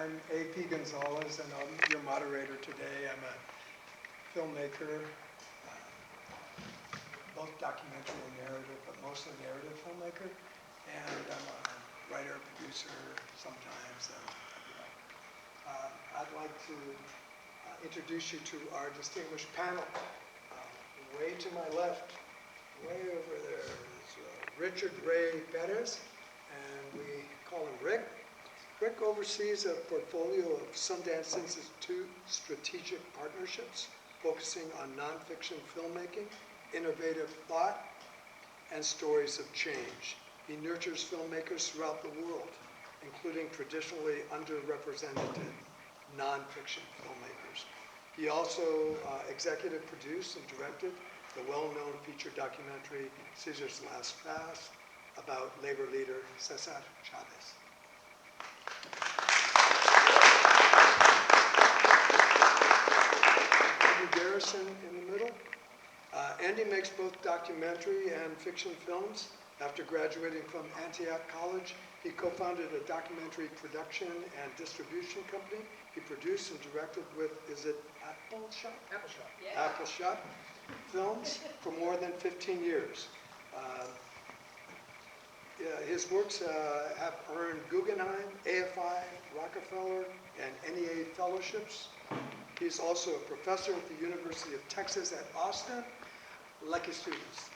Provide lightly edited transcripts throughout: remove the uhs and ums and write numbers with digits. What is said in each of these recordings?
I'm A.P. Gonzalez, and I'm your moderator today. I'm a filmmaker, both documentary and narrative, but mostly narrative filmmaker. And I'm a writer, producer sometimes. I'd like to introduce you to our distinguished panel. Way to my left, way over there, is Richard Ray Perez, and we call him Rick. Rick oversees a portfolio of Sundance Institute strategic partnerships focusing on nonfiction filmmaking, innovative thought, and stories of change. He nurtures filmmakers throughout the world, including traditionally underrepresented nonfiction filmmakers. He also executive produced and directed the well-known feature documentary Caesar's Last Fast about labor leader Cesar Chavez. Andy Garrison in the middle. Andy makes both documentary and fiction films. After graduating from Antioch College, he co-founded a documentary production and distribution company. He produced and directed with, is it Apple Shop? Apple Shop. Yeah. Apple Shop films for more than 15 years. His works have earned Guggenheim, AFI, Rockefeller, and NEA fellowships. He's also a professor at the University of Texas at Austin. Lucky students.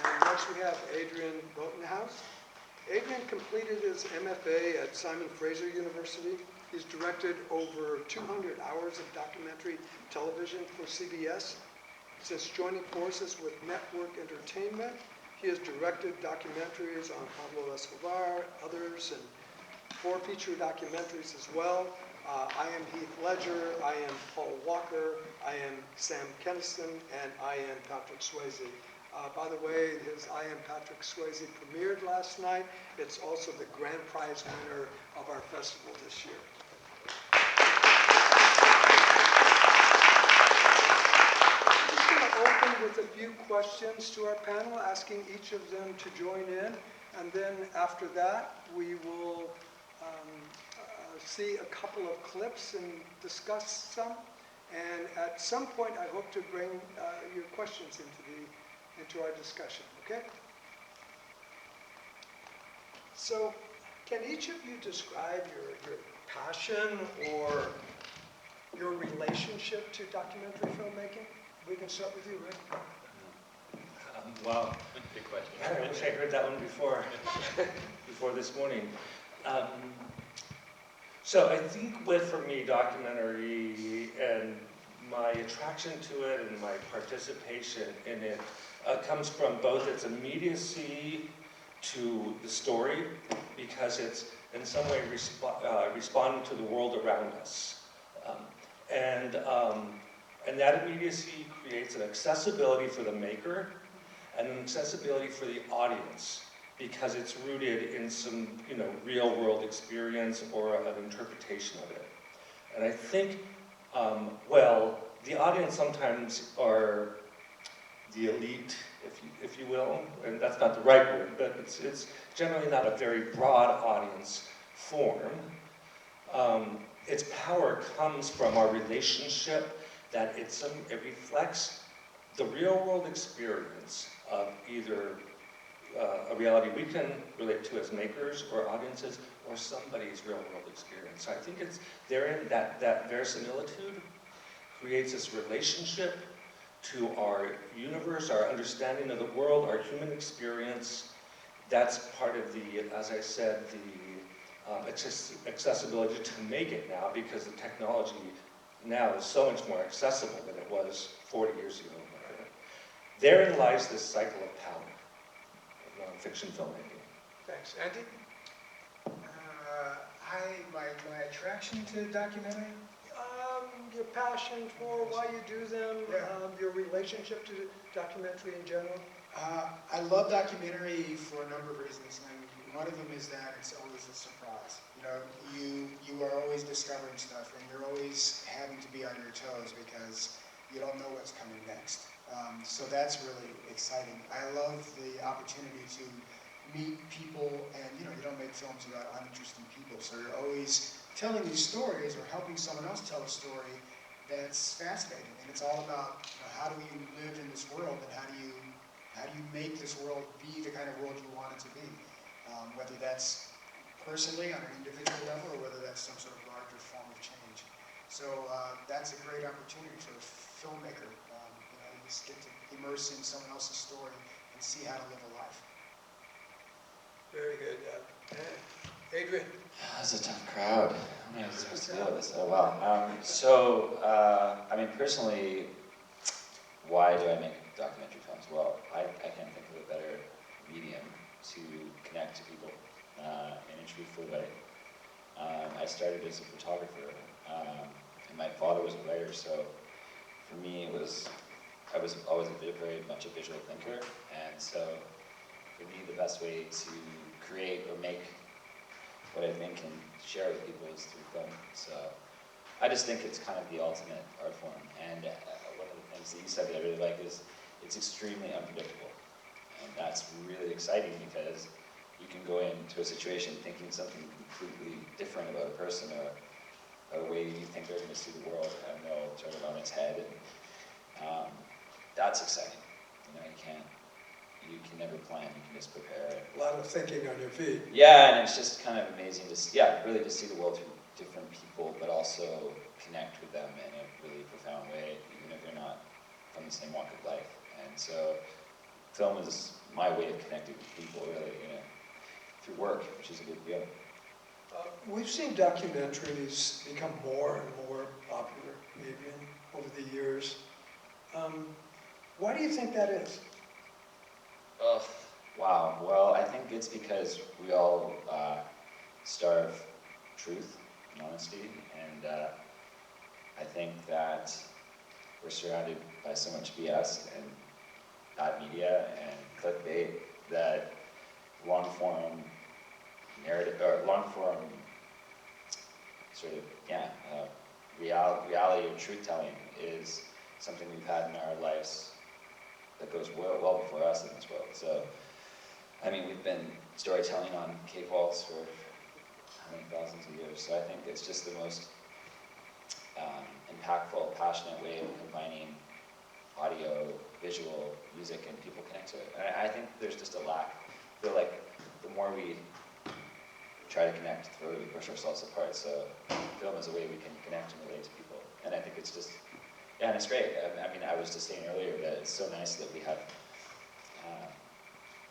And next we have Adrian Botenhouse. Adrian completed his MFA at Simon Fraser University. He's directed over 200 hours of documentary television for CBS. Since joining forces with Network Entertainment, he has directed documentaries on Pablo Escobar, others, and 4 feature documentaries as well. I Am Heath Ledger, I Am Paul Walker, I Am Sam Kinison, and I Am Patrick Swayze. By the way, his I Am Patrick Swayze premiered last night. It's also the grand prize winner of our festival this year. Open with a few questions to our panel, asking each of them to join in, and then after that we will see a couple of clips and discuss some, and at some point I hope to bring your questions into our discussion, okay? So can each of you describe your passion or your relationship to documentary filmmaking? We can start with you, Rick. Wow. Good question. I wish I heard that one before this morning. So I think for me, documentary and my attraction to it and my participation in it comes from both its immediacy to the story, because it's in some way responding to the world around us. And that immediacy creates an accessibility for the maker and an accessibility for the audience, because it's rooted in some, real world experience or an interpretation of it. And I think, the audience sometimes are the elite, if you will, and that's not the right word, but it's generally not a very broad audience form. Its power comes from our relationship, that it reflects the real world experience of either a reality we can relate to as makers or audiences, or somebody's real world experience. So I think it's therein that verisimilitude creates this relationship to our universe, our understanding of the world, our human experience. That's part of the, as I said, the accessibility to make it now, because the technology now is so much more accessible than it was 40 years ago. Therein lies this cycle of power of nonfiction filmmaking. Thanks. Andy? My attraction to documentary? Your passion for why you do them, your relationship to documentary in general? I love documentary for a number of reasons, and one of them is that it's always a surprise. You are always discovering stuff, and you're always having to be on your toes because you don't know what's coming next. So that's really exciting. I love the opportunity to meet people, and you don't make films about uninteresting people, so you're always telling these stories or helping someone else tell a story that's fascinating, and it's all about how do you live in this world, and how do you make this world be the kind of world you want it to be, whether that's personally on an individual level or whether that's some sort of larger form of change. So that's a great opportunity for a filmmaker. You just get to immerse in someone else's story and see how to live a life. Very good. Adrian? That's a tough crowd. How many am I supposed to deal with this? Oh, wow. I mean, personally, why do I make documentary films? Well, I can't think of a better medium to connect to people in a truthful way. I started as a photographer, and my father was a writer, so for me I was always very much a visual thinker, and so for me the best way to create or make what I think and share with people is through film. So I just think it's kind of the ultimate art form, and one of the things that you said that I really like is it's extremely unpredictable, and that's really exciting because you can go into a situation thinking something completely different about a person or a way you think they're going to see the world, and they'll turn it on its head, and that's exciting. You can never plan, you can just prepare. A lot of thinking on your feet. Yeah, and it's just kind of amazing to see, really to see the world through different people, but also connect with them in a really profound way, even if they're not from the same walk of life. And so film is my way of connecting with people, really, through work, which is a good deal. We've seen documentaries become more and more popular, Adrian, over the years. Why do you think that is? Oh, wow. Well, I think it's because we all starve truth and honesty, and I think that we're surrounded by so much BS and bad media and clickbait that long-form narrative, or long-form sort of, reality or truth-telling is something we've had in our lives that goes well before us in this world. So, I mean, we've been storytelling on cave walls for how many thousands of years, so I think it's just the most impactful, passionate way of combining audio, visual, music, and people connect to it. And I think there's just a lack. I feel like the more we try to connect, the further we push ourselves apart. So film is a way we can connect and relate to people. And I think it's just, and it's great. I mean, I was just saying earlier that it's so nice that we have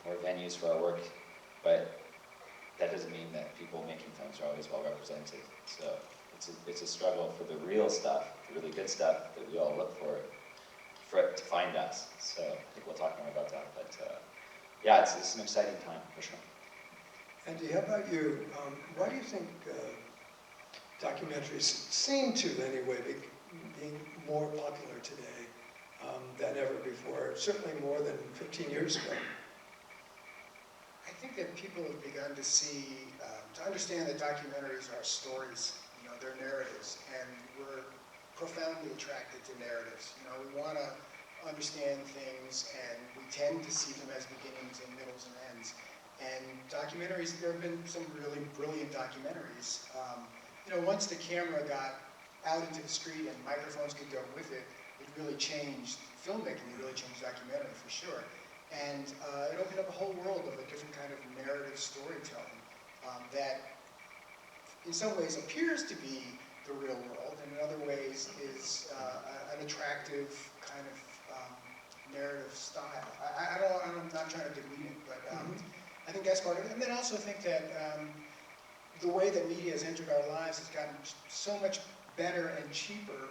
more venues for our work, but that doesn't mean that people making films are always well represented. So it's a struggle for the real stuff, the really good stuff that we all look for it to find us. So I think we'll talk more about that. But yeah, it's an exciting time for sure. Andy, how about you? Why do you think documentaries seem to, anyway, being more popular today than ever before? Certainly more than 15 years ago. I think that people have begun to see, to understand that documentaries are stories, they're narratives, and we're profoundly attracted to narratives. We want to understand things, and we tend to see them as beginnings and middles and ends. And documentaries, there have been some really brilliant documentaries. Once the camera got out into the street and microphones could go with it, it really changed filmmaking, it really changed documentary for sure. And it opened up a whole world of a different kind of narrative storytelling that in some ways appears to be the real world, and in other ways is an attractive kind of narrative style. I'm not trying to demean it, but I think that's part of it. And then I also think that the way that media has entered our lives has gotten so much better and cheaper,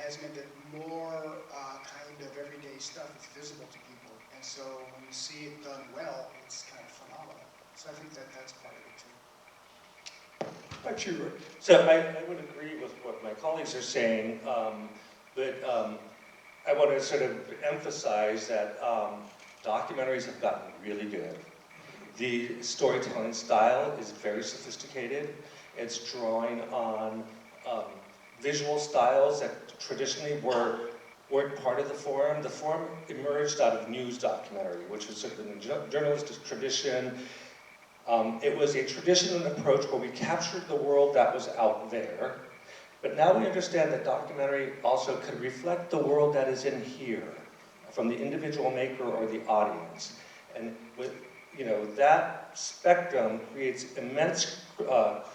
has meant that more kind of everyday stuff is visible to people. And so when you see it done well, it's kind of phenomenal. So I think that that's part of it too. But you, Rick? So I would agree with what my colleagues are saying, but I want to sort of emphasize that documentaries have gotten really good. The storytelling style is very sophisticated. It's drawing on visual styles that traditionally were weren't part of the forum. The forum emerged out of news documentary, which was sort of in the journalistic tradition. It was a tradition and approach where we captured the world that was out there, but now we understand that documentary also could reflect the world that is in here, from the individual maker or the audience. And with, that spectrum creates immense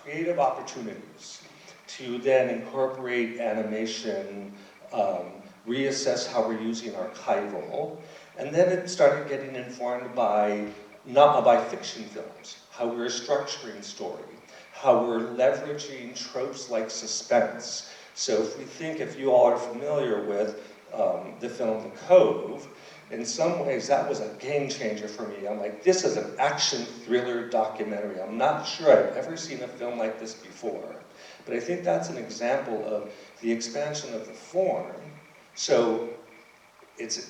creative opportunities to then incorporate animation, reassess how we're using archival, and then it started getting informed by fiction films, how we're structuring story, how we're leveraging tropes like suspense. So if you all are familiar with the film The Cove, in some ways that was a game changer for me. I'm like, this is an action thriller documentary. I'm not sure I've ever seen a film like this before. But I think that's an example of the expansion of the form. So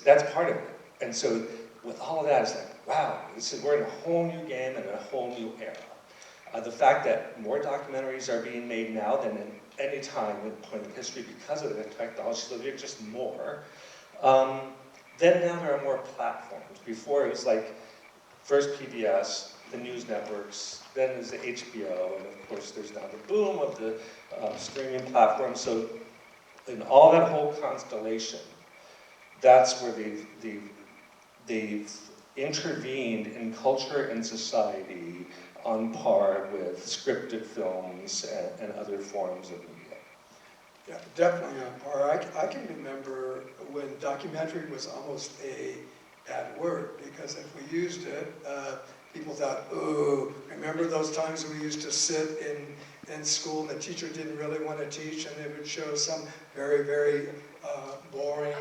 that's part of it. And so with all of that, it's like, wow, we're in a whole new game and a whole new era. The fact that more documentaries are being made now than in any time in the point of history because of the technology, so they're just more. Then now there are more platforms. Before it was like, first PBS, the news networks, then there's the HBO, and of course there's now the boom of the streaming platforms. So in all that whole constellation, that's where they've intervened in culture and society on par with scripted films and other forms of media. Yeah, definitely on par. I can remember when documentary was almost a bad word, because if we used it, people thought, ooh, remember those times we used to sit in school and the teacher didn't really want to teach and they would show some very, very boring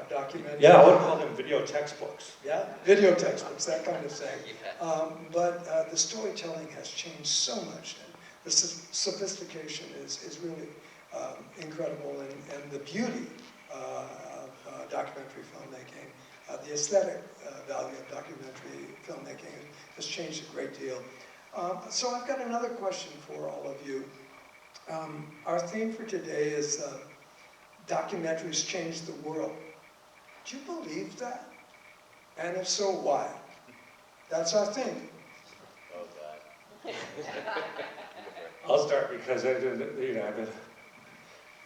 documentary. Yeah, I would call them video textbooks. Yeah, video textbooks, that kind of thing. But the storytelling has changed so much, and the sophistication is really incredible, and the beauty of documentary filmmaking, the aesthetic value of documentary filmmaking has changed a great deal. So I've got another question for all of you. Our theme for today is documentaries change the world. Do you believe that? And if so, why? That's our theme. Oh, God. I'll start because I've been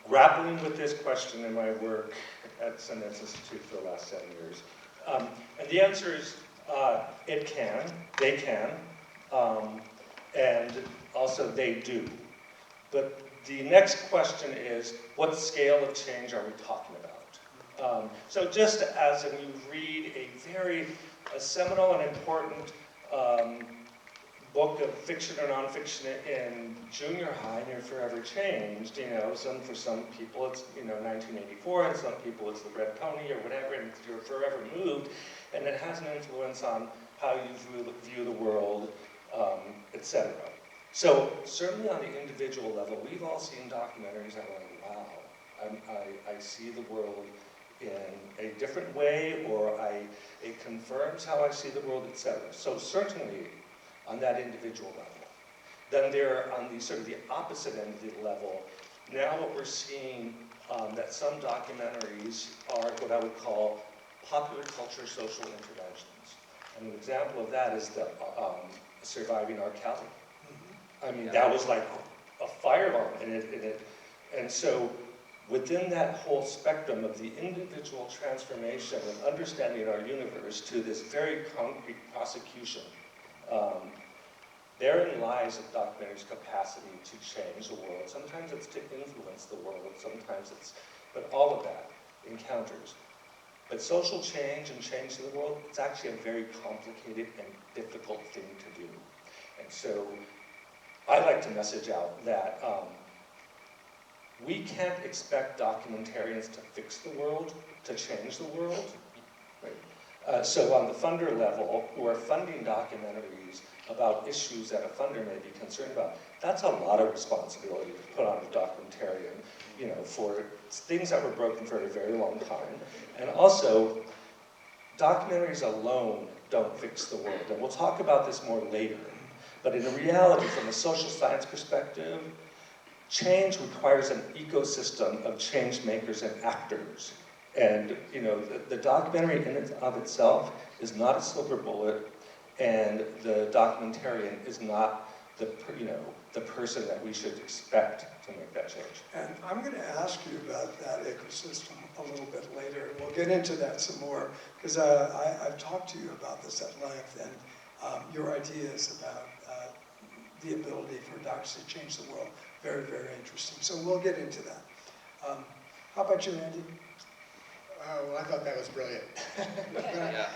grappling with this question in my work at Sundance Institute for the last 7 years. And the answer is, it can, they can, and also they do. But the next question is, what scale of change are we talking about? So just as when you read a seminal and important book of fiction or nonfiction in junior high, and you're forever changed, for some people it's 1984, and some people it's The Red Pony or whatever, and you're forever moved, and it has an influence on how you view the world, etc. So certainly on the individual level, we've all seen documentaries and we're like, wow, I see the world in a different way, or it confirms how I see the world, etc. So certainly on that individual level. Then there, on the sort of the opposite end of the level, now what we're seeing that some documentaries are what I would call popular culture social interventions. And an example of that is the Surviving R. Kelly. I mean, that was like a firebomb, and so within that whole spectrum of the individual transformation and understanding our universe to this very concrete prosecution, therein lies a documentary's capacity to change the world. Sometimes it's to influence the world, sometimes but all of that encounters. But social change and change in the world, it's actually a very complicated and difficult thing to do. And so I like to message out that we can't expect documentarians to fix the world, to change the world. Right? So on the funder level, who are funding documentaries about issues that a funder may be concerned about, that's a lot of responsibility to put on a documentarian, for things that were broken for a very long time. And also, documentaries alone don't fix the world. And we'll talk about this more later. But in reality, from a social science perspective, change requires an ecosystem of change makers and actors. And, you know, the documentary in and of itself is not a silver bullet, and the documentarian is not the, you know, the person that we should expect to make that change. And I'm going to ask you about that ecosystem a little bit later. We'll get into that some more, because I've talked to you about this at length, and your ideas about the ability for docs to change the world, very, very interesting. So we'll get into that. How about you, Andy? Well, I thought that was brilliant. Yeah.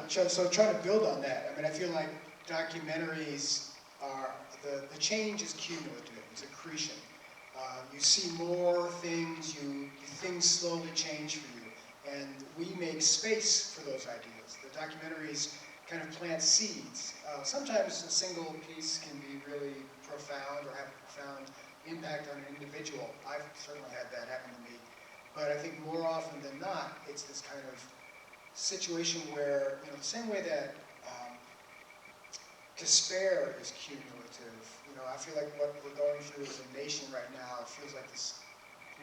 So trying to build on that, I mean, I feel like documentaries are, the change is cumulative, it's accretion. You see more things, things slowly change for you, and we make space for those ideas. The documentaries kind of plant seeds. Sometimes a single piece can be really profound or have a profound impact on an individual. I've certainly had that happen to me. But I think more often than not, it's this kind of situation where, you know, the same way that despair is cumulative, you know, I feel like what we're going through as a nation right now, it feels like this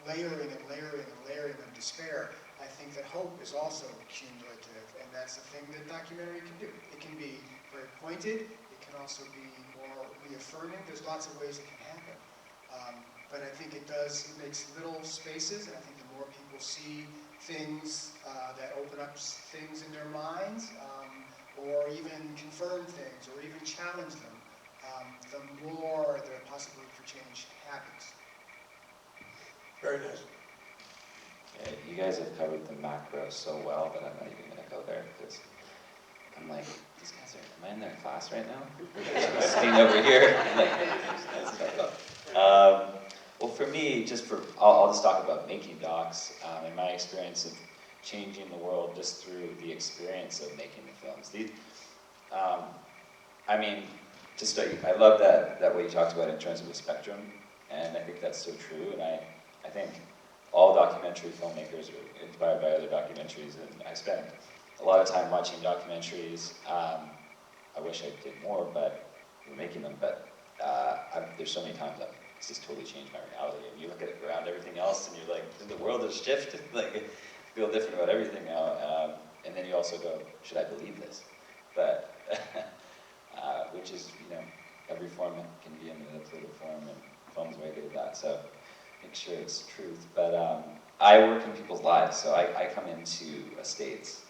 layering and layering and layering of despair. I think that hope is also cumulative, and that's the thing that documentary can do. It can be very pointed, it can also be more reaffirming. There's lots of ways it can happen. But I think it makes little spaces, and I think the more people see things that open up things in their minds, or even confirm things, or even challenge them, the more the possibility for change happens. Very nice. Yeah, you guys have covered the macro so well that I'm not even going to go there, because I'm like, these guys am I in their class right now? They're just sitting over here. Well, for me, I'll just talk about making docs, and my experience of changing the world just through the experience of making the films. I mean, I love that way you talked about it in terms of the spectrum, and I think that's so true, and I think all documentary filmmakers are inspired by other documentaries, and I spent a lot of time watching documentaries. I wish I did more, but we're making them, but there's so many times it's just totally changed my reality, and you look at it around everything else, and you're like, the world has shifted, like, I feel different about everything now, and then you also go, should I believe this? But, which is, you know, every form can be in the political form, and film's very good at that, so make sure it's truth. But I work in people's lives, so I come into estates,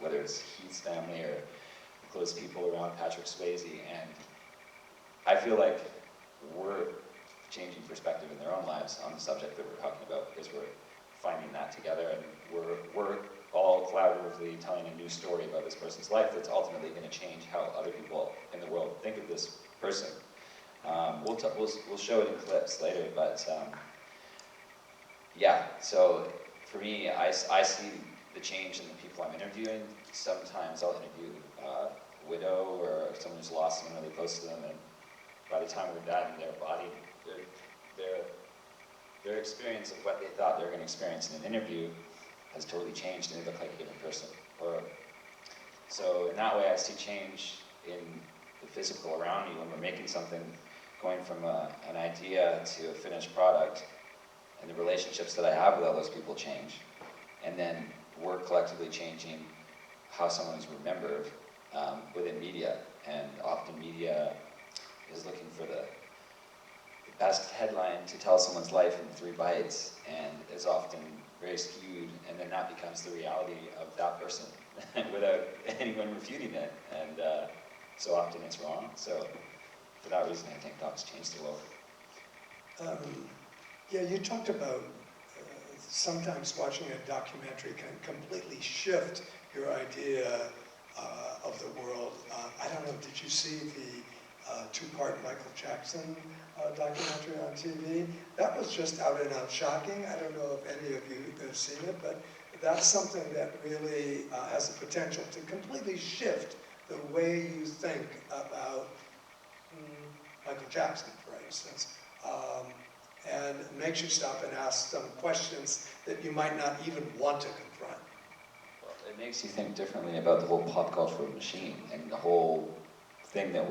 whether it's Heath's family or close people around Patrick Swayze, and I feel like we're changing perspective in their own lives on the subject that we're talking about, because we're finding that together, and we're all collaboratively telling a new story about this person's life that's ultimately going to change how other people in the world think of this person. We'll show it in clips later, but yeah, so for me, I see the change in the people I'm interviewing. Sometimes I'll interview a widow or someone who's lost someone really close to them, and by the time we're done, their body, their experience of what they thought they were going to experience in an interview has totally changed, and they look like a different person. So in that way, I see change in the physical around you when we're making something, going from an idea to a finished product, and the relationships that I have with all those people change. And then we're collectively changing how someone is remembered within media. And often media is looking for the best headline to tell someone's life in 3 bites, and is often very skewed, and then that becomes the reality of that person without anyone refuting it. And so often it's wrong. So for that reason, I think docs change the world. Yeah, you talked about sometimes watching a documentary can completely shift your idea of the world. I don't know, did you see the 2-part Michael Jackson documentary on TV? That was just out and out shocking. I don't know if any of you have seen it, but that's something that really has the potential to completely shift the way you think about Michael Jackson, for instance. And makes you stop and ask some questions that you might not even want to confront. Well, it makes you think differently about the whole pop cultural machine and the whole thing that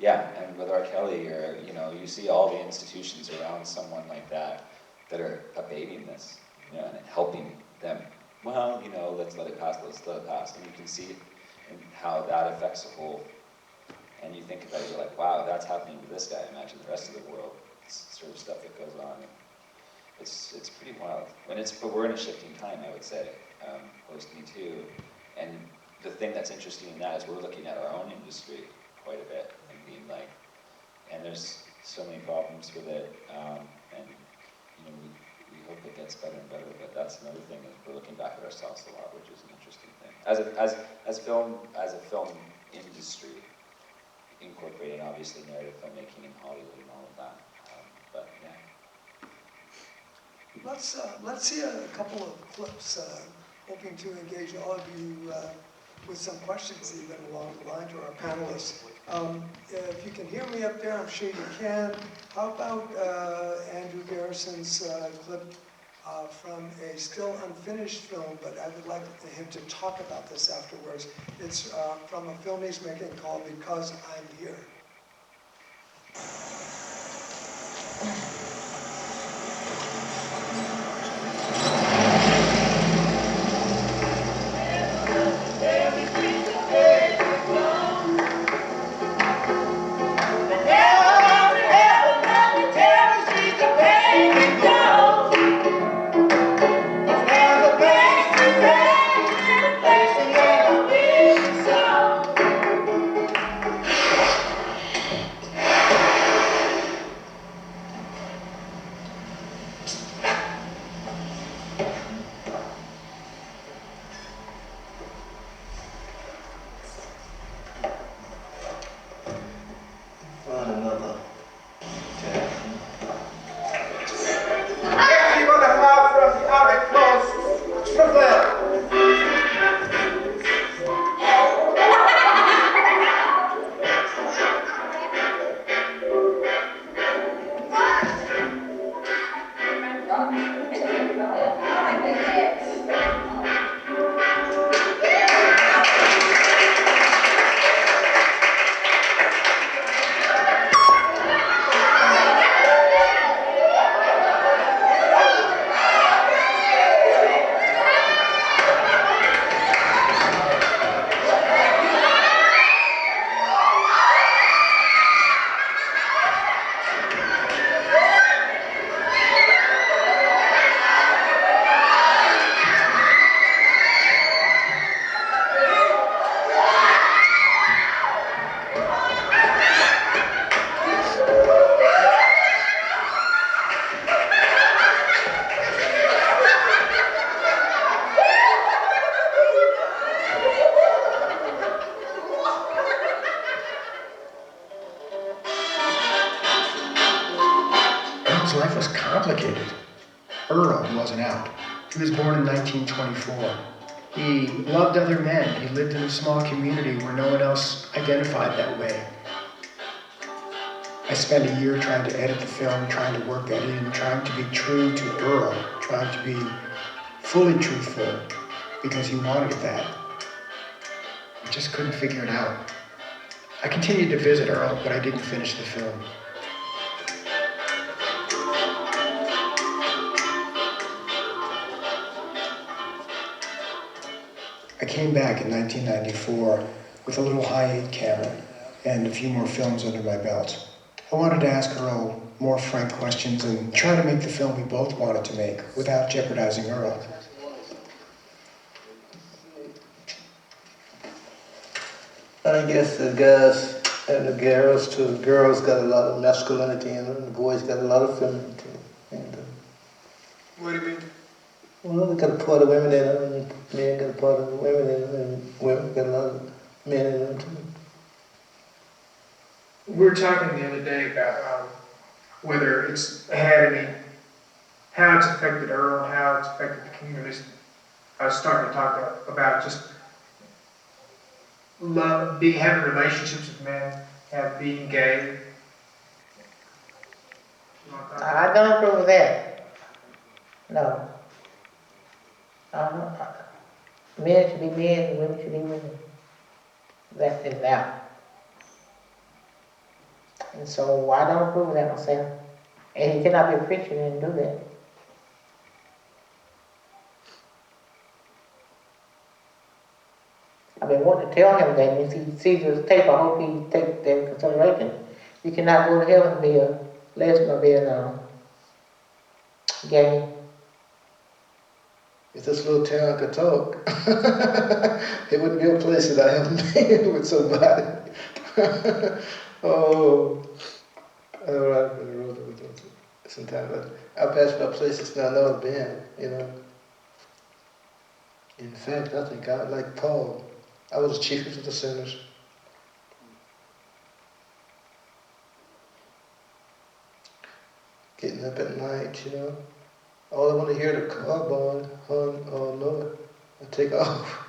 and with R. Kelly, or, you know, you see all the institutions around someone like that are abating this, you know, and helping them, well, you know, let's let it pass, and you can see and how that affects the whole, and you think about it, you're like, wow, that's happening to this guy, imagine the rest of the world, it's sort of stuff that goes on. It's pretty wild. But we're in a shifting time, I would say, post Me Too. And the thing that's interesting in that is we're looking at our own industry quite a bit and being like, and there's so many problems with it, and you know, we hope it gets better and better. But that's another thing, is we're looking back at ourselves a lot, which is an interesting thing. As a film industry, incorporating obviously narrative filmmaking in Hollywood and all of that. But yeah. Let's see a couple of clips, hoping to engage all of you with some questions even along the line to our panelists. If you can hear me up there, I'm sure you can. How about Andrew Garrison's clip from a still unfinished film, but I would like him to talk about this afterwards. It's from a film he's making called Because I'm Here. His life was complicated. Earl wasn't out. He was born in 1924. He loved other men. He lived in a small community where no one else identified that way. I spent a year trying to edit the film, trying to work that in, trying to be true to Earl, trying to be fully truthful because he wanted that. I just couldn't figure it out. I continued to visit Earl, but I didn't finish the film. I came back in 1994 with a little high-8 camera and a few more films under my belt. I wanted to ask Earl more frank questions and try to make the film we both wanted to make without jeopardizing Earl. I guess the guys and the girls too. The girls got a lot of masculinity in them, and the boys got a lot of femininity. And, What do you mean? well, they got a part of women in them, and men got a part of women in them, and women got a lot of men in them too. We were talking the other day about whether it's had any, how it's affected Earl and how it's affected the communities. I was starting to talk about just love, having relationships with men, being gay. You want to talk about I don't approve of that. No. Men should be men and women should be women. That is out. And so I don't approve of that myself. And he cannot be a Christian and do that. been wanting to tell him that, and if he sees this tape, I hope he takes that into consideration. You cannot go to heaven and be a lesbian or be a gay. If this little town could talk, it wouldn't be a place that I haven't been with somebody. Oh, I know I've been around with them sometimes, but I pass by places that I know I've been, you know. In fact, I think I, like Paul, I was the chiefest of the sinners. Getting up at night, you know. All I want to hear the car barn, hon, oh Lord, I take off.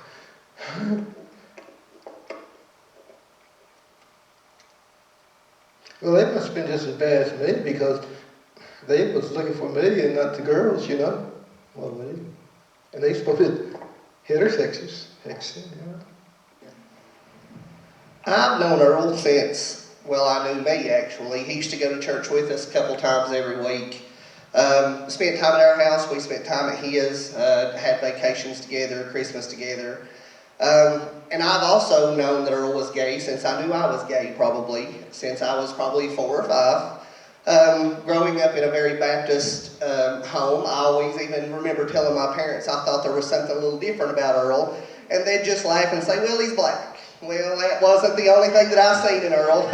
Well, they must have been just as bad as me because they was looking for me and not the girls, you know. Well, me. And they supposed to be heterosexuals, you know. I've known Earl since, well, I knew me actually. He used to go to church with us a couple times every week. Spent time at our house, we spent time at his, had vacations together, Christmas together. And I've also known that Earl was gay since I knew I was gay probably, since I was probably 4 or 5. Growing up in a very Baptist home, I always even remember telling my parents I thought there was something a little different about Earl, and they'd just laugh and say, well, he's black. Well, that wasn't the only thing that I seen in Earl.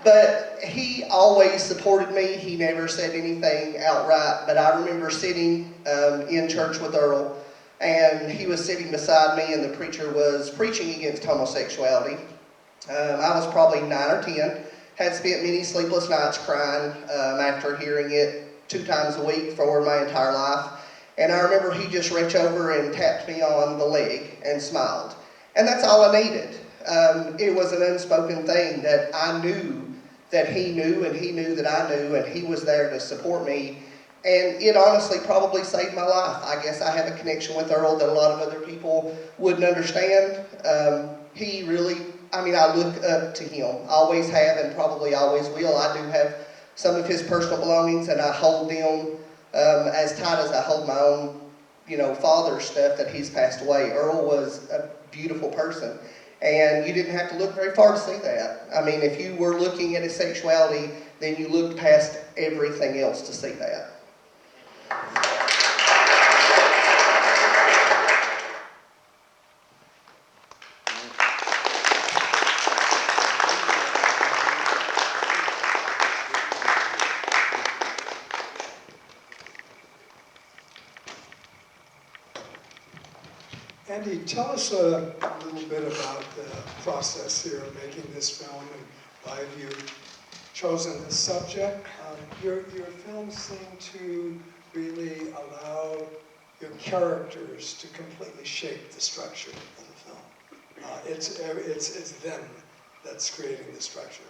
But he always supported me. He never said anything outright, but I remember sitting in church with Earl, and he was sitting beside me, and the preacher was preaching against homosexuality. I was probably 9 or 10, had spent many sleepless nights crying after hearing it 2 times a week for my entire life. And I remember he just reached over and tapped me on the leg and smiled. And that's all I needed. It was an unspoken thing that I knew that he knew, and he knew that I knew, and he was there to support me. And it honestly probably saved my life. I guess I have a connection with Earl that a lot of other people wouldn't understand. He really, I mean, I look up to him. Always have and probably always will. I do have some of his personal belongings, and I hold them as tight as I hold my own, you know, father's stuff that he's passed away. Earl was a beautiful person, and you didn't have to look very far to see that. I mean, if you were looking at his sexuality, then you looked past everything else to see that. Andy, tell us a little bit about the process here of making this film and why have you chosen this subject. Your films seem to really allow your characters to completely shape the structure of the film. It's them that's creating the structure.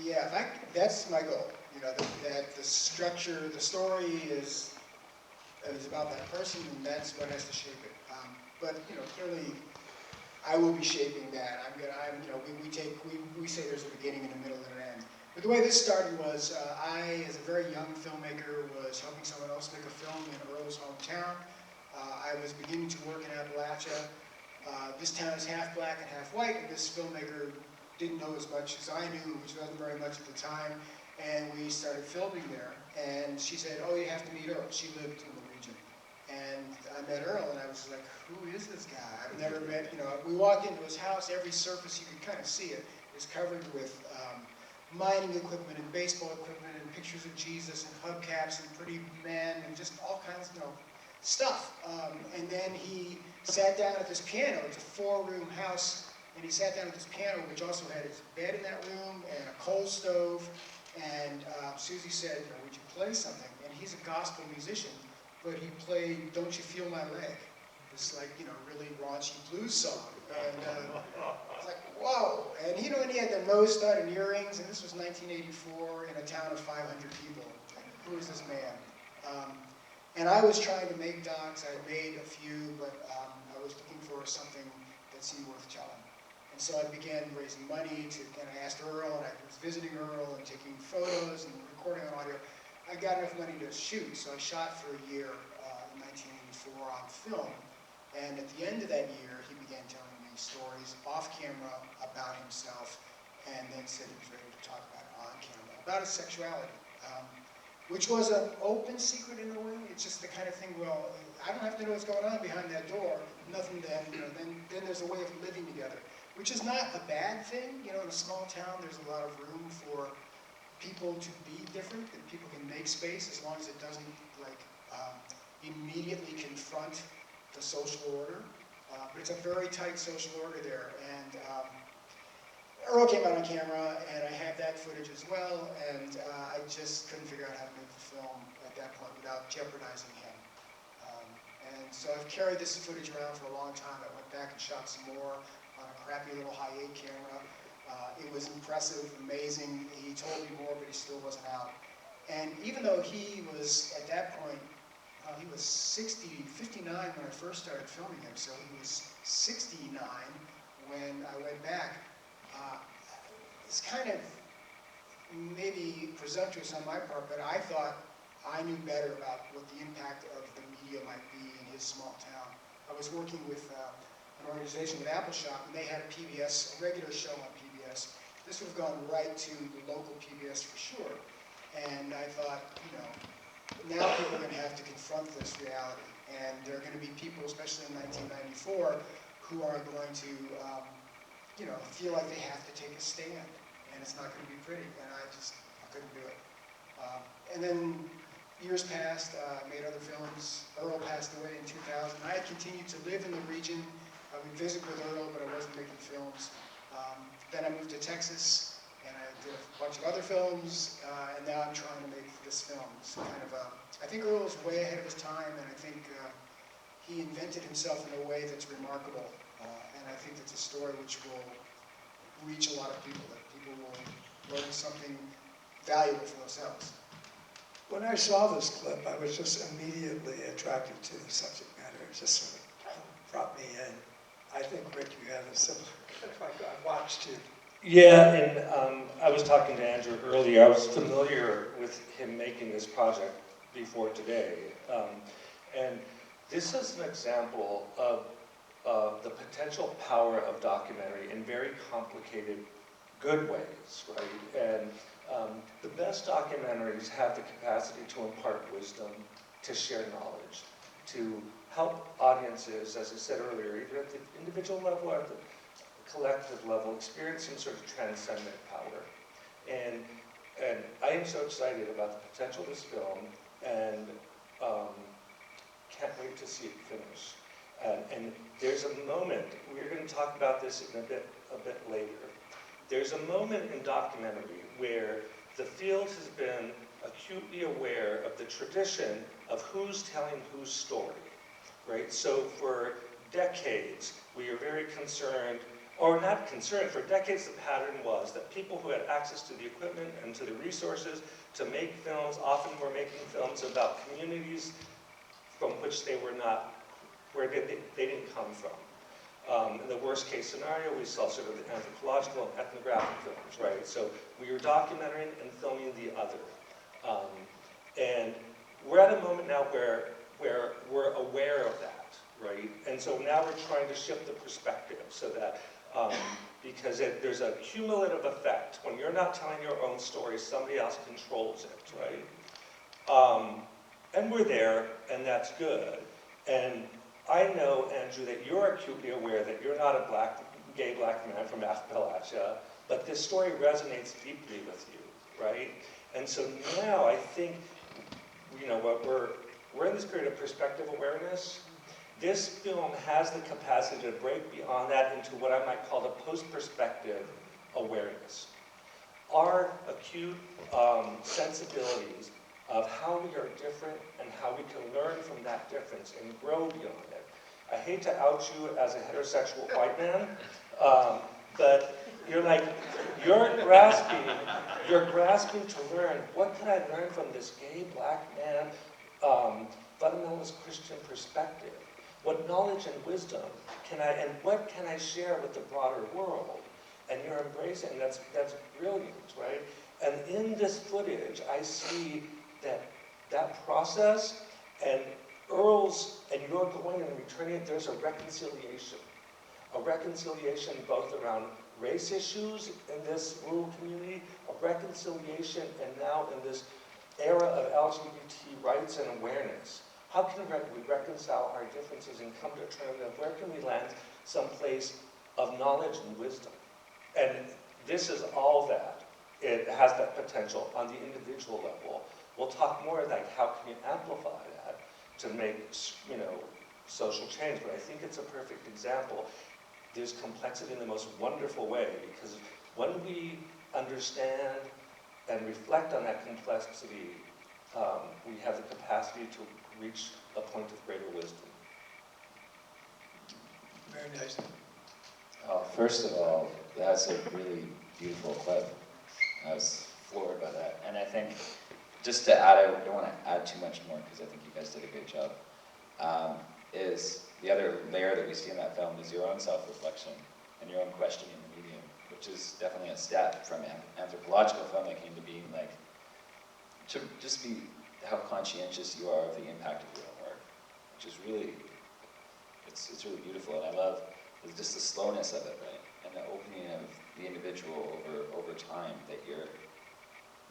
Yeah, that's my goal. You know, that the structure, the story is about that person, and that's what has to shape it. But you know, clearly, I will be shaping that. We say there's a beginning and a middle and an end. But the way this started was, I, as a very young filmmaker, was helping someone else make a film in Earl's hometown. I was beginning to work in Appalachia. This town is half black and half white, and this filmmaker didn't know as much as I knew, which wasn't very much at the time. And we started filming there. And she said, "Oh, you have to meet Earl." She lived in the region. And I met Earl, and I was like, who is this guy? I've never met, you know, we walked into his house, every surface, you could kind of see it, is covered with mining equipment and baseball equipment and pictures of Jesus and hubcaps and pretty men and just all kinds of, you know, stuff. And then he sat down at this piano. It's a 4-room house, and he sat down at this piano, which also had his bed in that room and a coal stove. And Susie said, you know, would you play something? And he's a gospel musician. But he played "Don't You Feel My Leg," this like, you know, really raunchy blues song. And I was like, whoa. And you know, and he had the nose stud and earrings, and this was 1984 in a town of 500 people. Like, who is this man? And I was trying to make docs. I had made a few, but I was looking for something that seemed worth telling. And so I began raising money and I asked Earl, and I was visiting Earl and taking photos and recording on audio. I got enough money to shoot, so I shot for a year in 1984 on film. And at the end of that year, he began telling me stories off camera about himself, and then said he was ready to talk about it on camera, about his sexuality, which was an open secret in a way. It's just the kind of thing, well, I don't have to know what's going on behind that door. Nothing then, then there's a way of living together, which is not a bad thing. In a small town, there's a lot of room for people to be different, and people can make space as long as it doesn't immediately confront the social order. But it's a very tight social order there. And Earl came out on camera, and I have that footage as well, and I just couldn't figure out how to make the film at that point without jeopardizing him. And so I've carried this footage around for a long time. I went back and shot some more on a crappy little high-8 camera. It was impressive, amazing. He told me more, but he still wasn't out. And even though he was, at that point, he was 59 when I first started filming him, so he was 69 when I went back. It's kind of maybe presumptuous on my part, but I thought I knew better about what the impact of the media might be in his small town. I was working with an organization with Appleshot, and they had a regular show on PBS. This would have gone right to the local PBS for sure. And I thought, now people are going to have to confront this reality. And there are going to be people, especially in 1994, who are going to feel like they have to take a stand, and it's not going to be pretty, and I couldn't do it. And then years passed, I made other films. Earl passed away in 2000. I had continued to live in the region. I would visit with Earl, but I wasn't making films. Then I moved to Texas, and I did a bunch of other films, and now I'm trying to make this film. It's kind of I think Earl was way ahead of his time, and I think he invented himself in a way that's remarkable. And I think it's a story which will reach a lot of people, that people will learn something valuable for themselves. When I saw this clip, I was just immediately attracted to the subject matter. It just sort of brought me in. I think, Rick, you have a similar, if I watched you. Yeah, and I was talking to Andrew earlier. I was familiar with him making this project before today. And this is an example of the potential power of documentary in very complicated, good ways, right? And the best documentaries have the capacity to impart wisdom, to share knowledge, to help audiences, as I said earlier, either at the individual level or at the collective level, experience some sort of transcendent power. And I am so excited about the potential of this film, and can't wait to see it finish. And there's a moment, we're going to talk about this in a bit later. There's a moment in documentary where the field has been acutely aware of the tradition of who's telling whose story, right? So for decades, we are very concerned, or not concerned, for decades the pattern was that people who had access to the equipment and to the resources to make films, often were making films about communities from which they were not, where they didn't come from. In the worst case scenario, we saw sort of the anthropological and ethnographic films, right? So we were documenting and filming the other. And we're at a moment now where we're aware of that, right? And so now we're trying to shift the perspective so that, because there's a cumulative effect. When you're not telling your own story, somebody else controls it, right? And we're there, and that's good. And I know, Andrew, that you're acutely aware that you're not a gay black man from Appalachia, but this story resonates deeply with you, right? And so now I think, we're in this period of perspective awareness. This film has the capacity to break beyond that into what I might call the post-perspective awareness. Our acute sensibilities of how we are different and how we can learn from that difference and grow beyond it. I hate to out you as a heterosexual white man, but you're grasping to learn, what can I learn from this gay black man, fundamentalist Christian perspective? What knowledge and wisdom and what can I share with the broader world? And you're embracing, that's brilliant, right? And in this footage, I see that process, and Earl's, and you're going and returning it, there's a reconciliation both around race issues in this rural community, a reconciliation, and now in this era of LGBT rights and awareness. How can we reconcile our differences and come to terms, and where can we land someplace of knowledge and wisdom? And this is all that. It has that potential on the individual level. We'll talk more like how can you amplify that to make, you know, social change, but I think it's a perfect example. There's complexity in the most wonderful way, because when we understand and reflect on that complexity, we have the capacity to reach a point of greater wisdom. Very nice. First of all, that's a really beautiful clip. I was floored by that. And I think, just to add, I don't want to add too much more because I think you guys did a great job, is the other layer that we see in that film is your own self-reflection and your own questioning the medium, which is definitely a step from anthropological filmmaking to being like, to just be how conscientious you are of the impact of your own work, which is really, it's really beautiful, and I love just the slowness of it, right? And the opening of the individual over time, that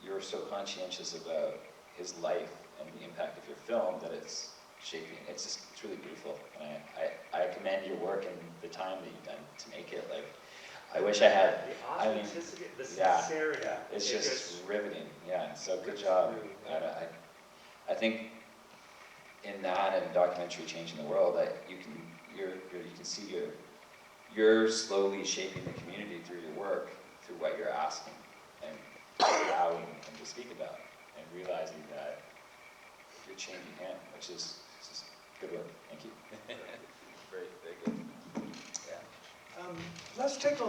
you're so conscientious about his life and the impact of your film that it's shaping. It's really beautiful, and I commend your work and the time that you've done to make it. Like, I wish I had. The authenticity, the sincerity. Yeah, it's just riveting. Yeah, so good job. And I think in that and documentary changing the world, that you can see you're slowly shaping the community through your work, through what you're asking and allowing them to speak about, and realizing that you're changing him, which is just good work. Thank you. Very good. Yeah. Let's take a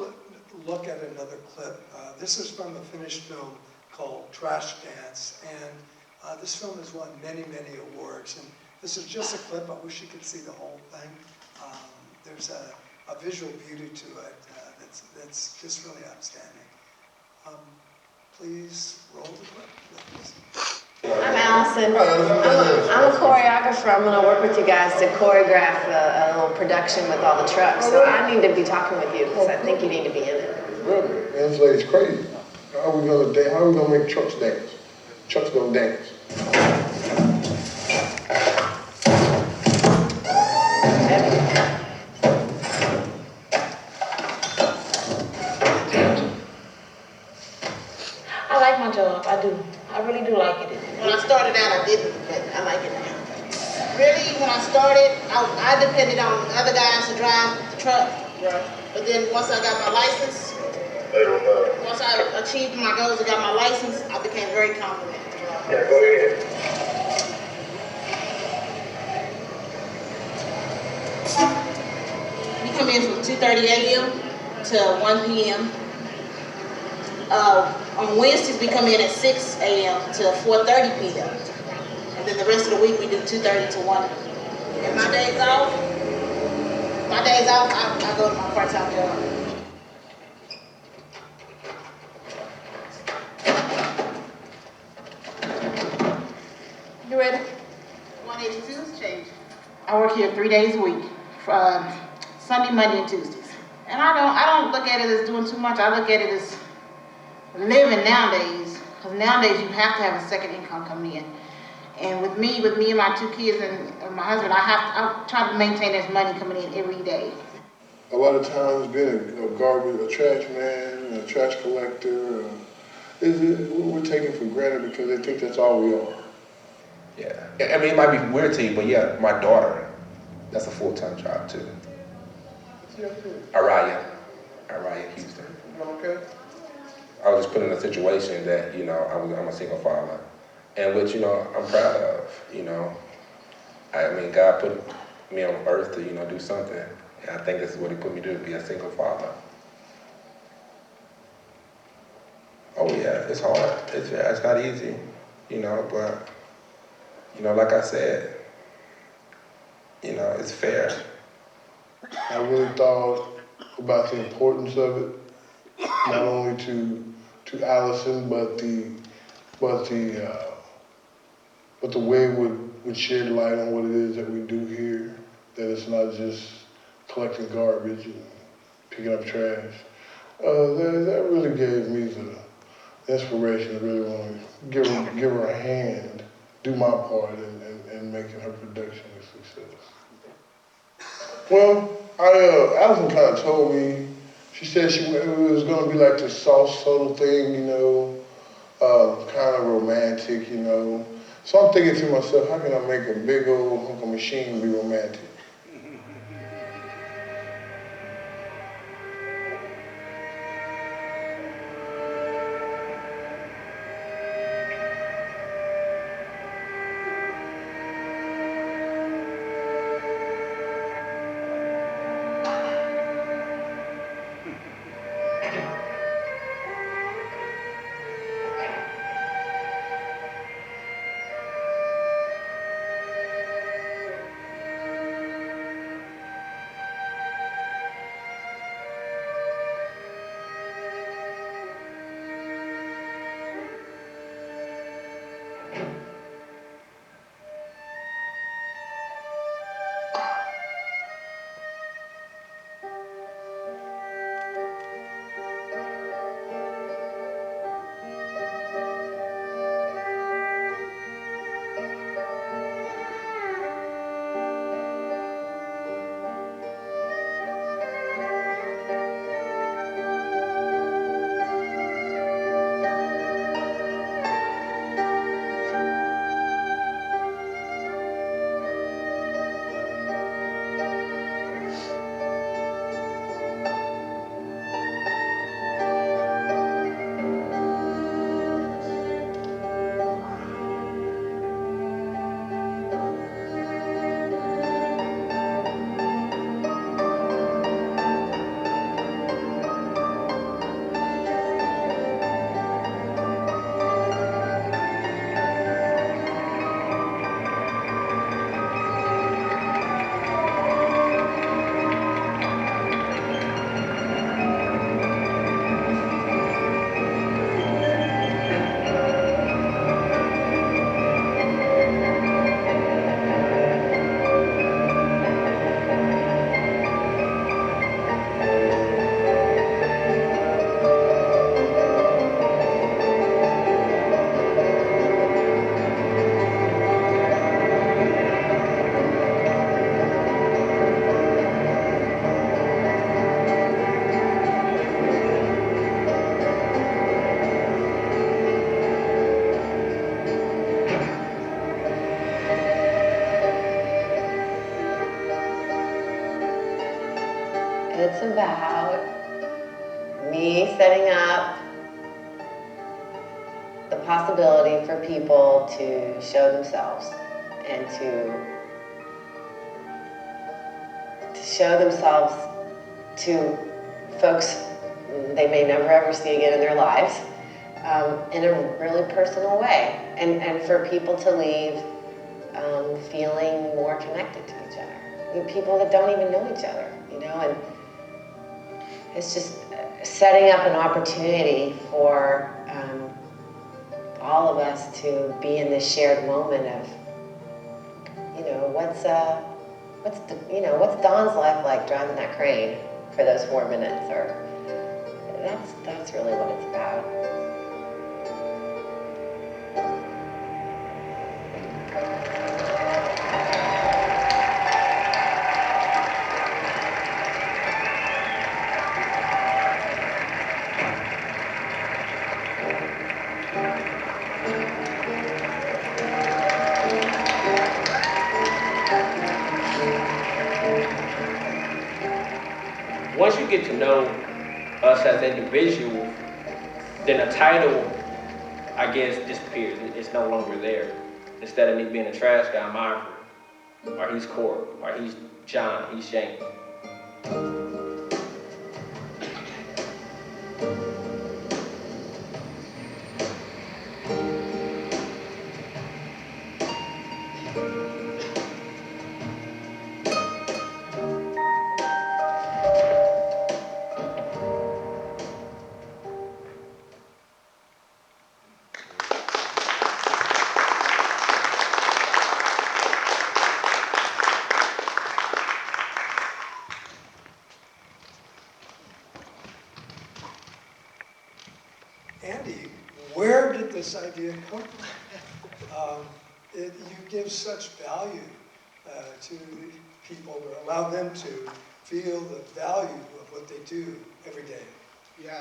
look at another clip. This is from a finished film called Trash Dance, and this film has won many, many awards. And this is just a clip. I wish you could see the whole thing. There's a visual beauty to it that's just really outstanding. Please roll the clip, please. I'm Allison. I'm a choreographer. I'm going to work with you guys to choreograph a little production with all the trucks. So I need to be talking with you because I think you need to be in it. Really? This lady's crazy. How are we gonna make trucks dance? Trucks don't dance. I like my job. I do. I really do like it. When I started out, I didn't, but I like it now. Really, when I started, I depended on other guys to drive the truck. Right. But then once I got my license, once I achieved my goals and got my license, I became very confident. Yeah, go ahead. We come in from 2:30 a.m. to 1 p.m. On Wednesdays, we come in at 6 a.m. to 4:30 p.m. And then the rest of the week, we do 2:30 to 1. And my days off, I go to my part-time job. You ready? 182's change. I work here 3 days a week, Sunday, Monday, and Tuesdays. And I don't look at it as doing too much. I look at it as living nowadays, because nowadays you have to have a second income coming in. And with me and my 2 kids and my husband, I try to maintain this money coming in every day. A lot of times being a trash man, a trash collector, we're taken for granted because they think that's all we are. Yeah, I mean, it might be weird to you, but yeah, my daughter, that's a full-time job too. Araya Houston. Okay. I was just put in a situation that, you know, I'm a single father, and which, you know, I'm proud of, you know. I mean, God put me on earth to, you know, do something, and I think this is what he put me to be a single father. Oh yeah, it's hard, it's not easy, you know, but, you know, like I said, you know, it's fair. I really thought about the importance of it, not only to Allison, but the way it would would shed light on what it is that we do here, that it's not just collecting garbage and picking up trash. That really gave me the inspiration to really want to give her a hand, do my part in making her production a success. Well, Allison kind of told me, she said it was going to be like this soft, subtle thing, you know, kind of romantic, you know. So I'm thinking to myself, how can I make a big old hunk of machine be romantic? It's about me setting up the possibility for people to show themselves and to show themselves to folks they may never ever see again in their lives in a really personal way, and for people to leave feeling more connected to each other. People that don't even know each other, you know, and it's just setting up an opportunity for all of us to be in this shared moment of, you know, what's Don's life like driving that crane for those 4 minutes, or that's really what it's about. Once you get to know us as individuals, then the title, I guess, disappears. It's no longer there. Instead of me being a trash guy, I'm Ivory, or he's Court, or he's John, he's Shane. Andy, where did this idea come from? You give such value to people, or allow them to feel the value of what they do every day. Yeah,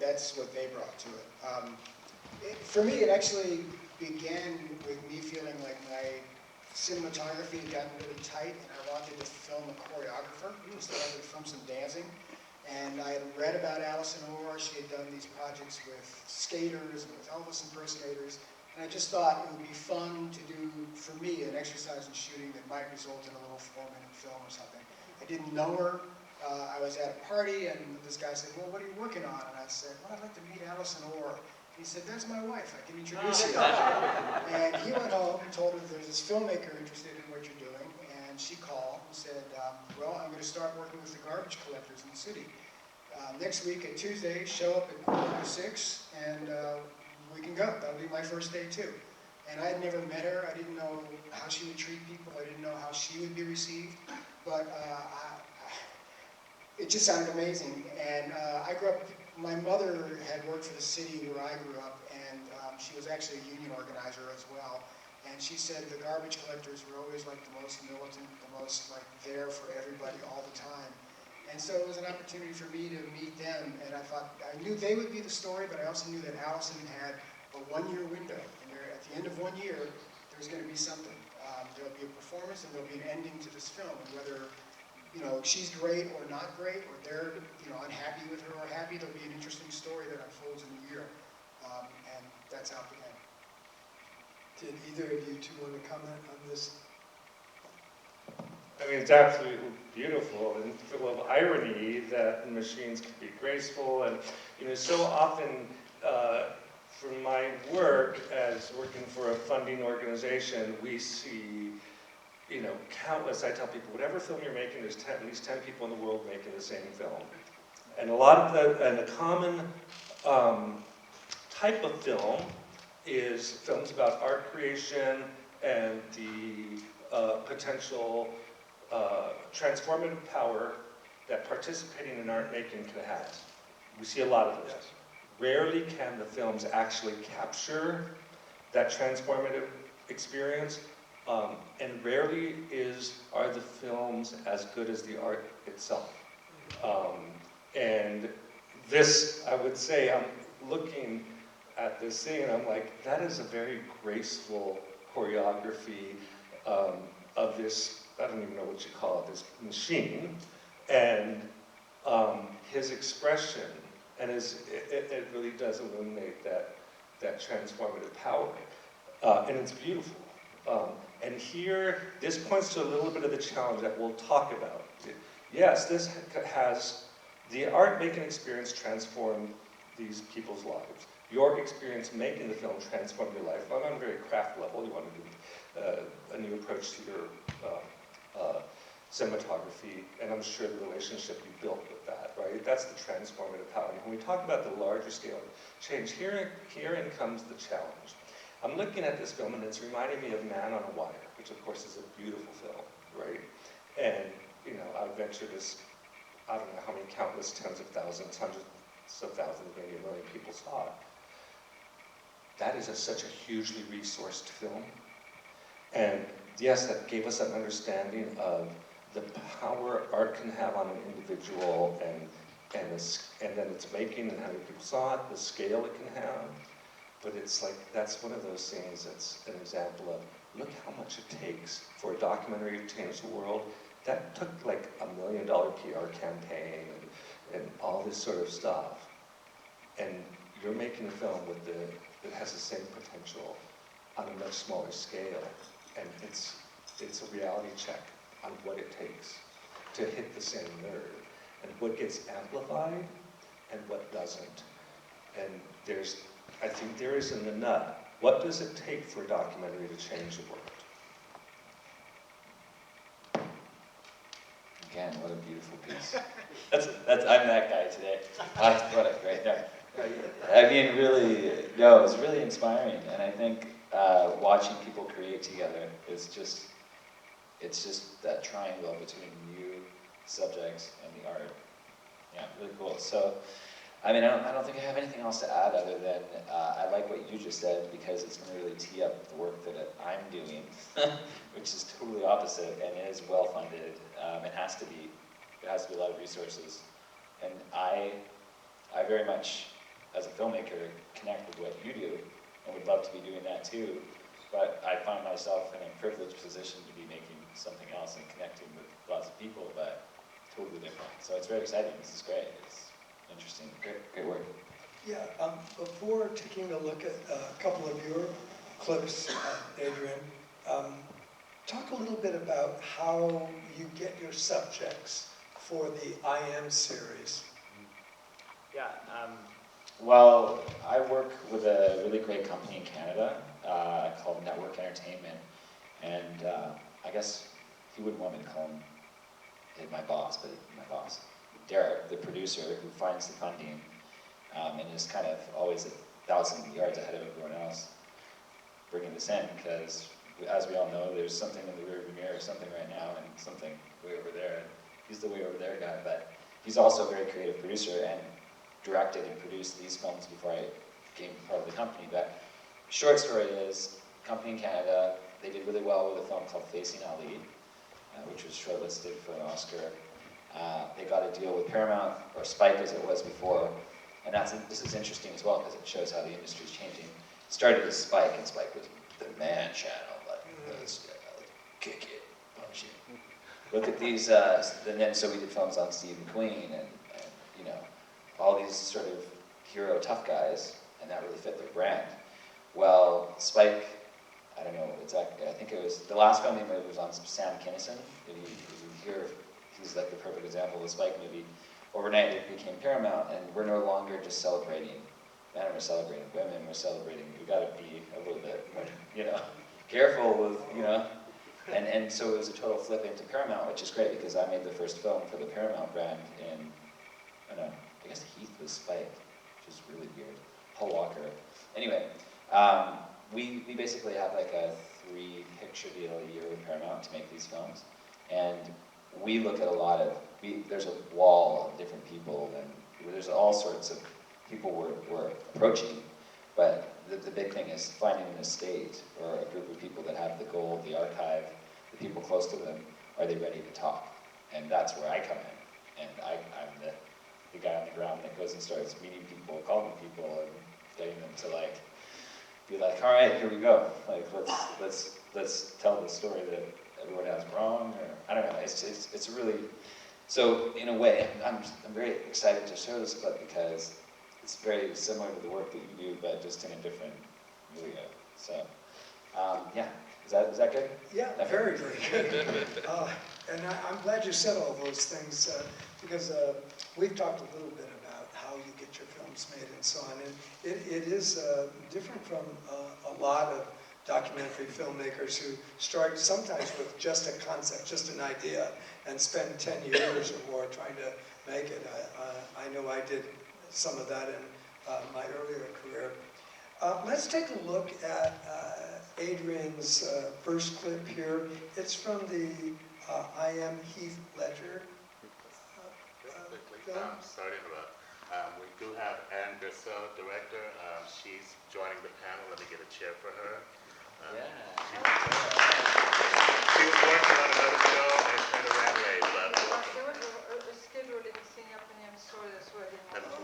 that's what they brought to it. For me, it actually began with me feeling like my cinematography had gotten really tight, and I wanted to film a choreographer, just wanted to film some dancing. And I had read about Alison Orr. She had done these projects with skaters and with Elvis impersonators. And I just thought it would be fun to do, for me, an exercise in shooting that might result in a little 4-minute film or something. I didn't know her. I was at a party, and this guy said, well, what are you working on? And I said, well, I'd like to meet Alison Orr. He said, that's my wife. I can introduce you. And he went home and told her there's this filmmaker interested in what you're doing. And she called and said, well, I'm going to start working with the garbage collectors in the city. Next week at Tuesday, show up at 5:45, and we can go. That'll be my first day too. And I had never met her. I didn't know how she would treat people. I didn't know how she would be received. But it just sounded amazing. And I grew up, my mother had worked for the city where I grew up, and she was actually a union organizer as well. And she said the garbage collectors were always like the most militant, the most like there for everybody all the time. And so it was an opportunity for me to meet them, and I thought, I knew they would be the story, but I also knew that Alison had a 1-year window, and at the end of 1 year, there's going to be something. There'll be a performance, and there'll be an ending to this film, and whether, you know, she's great or not great, or they're, you know, unhappy with her or happy, there'll be an interesting story that unfolds in a year, and that's how it began. Did either of you two want to comment on this? I mean, it's absolutely beautiful and full of irony that machines can be graceful. And, you know, so often from my work as working for a funding organization, we see, you know, countless, I tell people, whatever film you're making, there's at least 10 people in the world making the same film. And a lot of the common type of film is films about art creation and the potential transformative power that participating in art making can have. We see a lot of this. Rarely can the films actually capture that transformative experience, and rarely are the films as good as the art itself. And this, I would say, I'm looking at this scene and I'm like, that is a very graceful choreography of this, I don't even know what you call it, this machine, and his expression, and it really does illuminate that transformative power, and it's beautiful. And here, this points to a little bit of the challenge that we'll talk about. Yes, this has the art-making experience transformed these people's lives. Your experience making the film transformed your life. On a very craft level, you want to do a new approach to your cinematography, and I'm sure the relationship you built with that, right? That's the transformative power. And when we talk about the larger scale change, herein comes the challenge. I'm looking at this film, and it's reminding me of Man on a Wire, which of course is a beautiful film, right? And, you know, I would venture this, I don't know how many countless tens of thousands, hundreds of thousands, maybe 1 million people saw it. That is such a hugely resourced film. And yes, that gave us an understanding of the power art can have on an individual, and then its making and how many people saw it, the scale it can have. But it's like, that's one of those things that's an example of, look how much it takes for a documentary to change the world. That took like $1 million PR campaign and all this sort of stuff. And you're making a film that has the same potential on a much smaller scale. And it's a reality check on what it takes to hit the same nerve, and what gets amplified and what doesn't. And I think there is in the nut, what does it take for a documentary to change the world? Again, what a beautiful piece. I'm that guy today. What a great guy. I mean, really, no, it's really inspiring, and I think watching people create together is just, it's just that triangle between you, subjects, and the art. Yeah, really cool. So, I mean, I don't think I have anything else to add other than I like what you just said because it's going to really tee up the work that I'm doing, which is totally opposite and is well funded. It has to be. It has to be a lot of resources, and I very much, as a filmmaker, connect with what you do, and would love to be doing that too. But I find myself in a privileged position to be making something else and connecting with lots of people, but totally different. So it's very exciting. This is great. It's interesting. Great work. Yeah, before taking a look at a couple of your clips, Adrian, talk a little bit about how you get your subjects for the I Am series. Yeah. Well, I work with a really great company in Canada called Network Entertainment, and I guess he wouldn't want me to call him my boss, but my boss, Derek, the producer, who finds the funding, and is kind of always 1,000 yards ahead of everyone else, bringing this in, because as we all know, there's something in the rearview mirror, something right now, and something way over there. And he's the way over there guy, but he's also a very creative producer and directed and produced these films before I became part of the company. But short story is, company in Canada, they did really well with a film called Facing Ali, which was shortlisted for an Oscar. They got a deal with Paramount, or Spike as it was before, and this is interesting as well because it shows how the industry is changing. It started as Spike, and Spike was the man channel, like, let's kick it, punch it. Look at these, and then so we did films on Steve McQueen, and you know, all these sort of hero tough guys, and that really fit their brand. Well, Spike, I don't know exactly, I think it was, the last film he made was on Sam Kinison. If you hear, he's like the perfect example of the Spike movie. Overnight it became Paramount, and we're no longer just celebrating men, we're celebrating women, we're celebrating, we gotta be a little bit more, you know, careful with, you know. And so it was a total flip into Paramount, which is great because I made the first film for the Paramount brand in, I don't know, I guess Heath was Spike, which is really weird. Paul Walker. Anyway, we basically have like a 3-picture deal a year with Paramount to make these films. And we look at a lot of, there's a wall of different people, and there's all sorts of people we're approaching. But the big thing is finding an estate or a group of people that have the gold, the archive, the people close to them, are they ready to talk? And that's where I come in. And I'm the guy on the ground that goes and starts meeting people, calling people, and getting them to like, be like, all right, here we go. Like, let's tell the story that everyone has wrong, or I don't know. It's really, so in a way, I'm very excited to show this clip because it's very similar to the work that you do, but just in a different milieu. So, yeah, is that good? Yeah, very, very good. And I'm glad you said all those things because we've talked a little bit about how you get your films made and so on. And it is different from a lot of documentary filmmakers who start sometimes with just a concept, just an idea, and spend 10 years or more trying to make it. I know I did some of that in my earlier career. Let's take a look at Adrian's first clip here. It's from the I Am Heath Ledger film. Sorry to interrupt. We do have Ann Bissell, director. She's joining the panel. Let me get a chair for her. She was working on another film and kind of ran late, but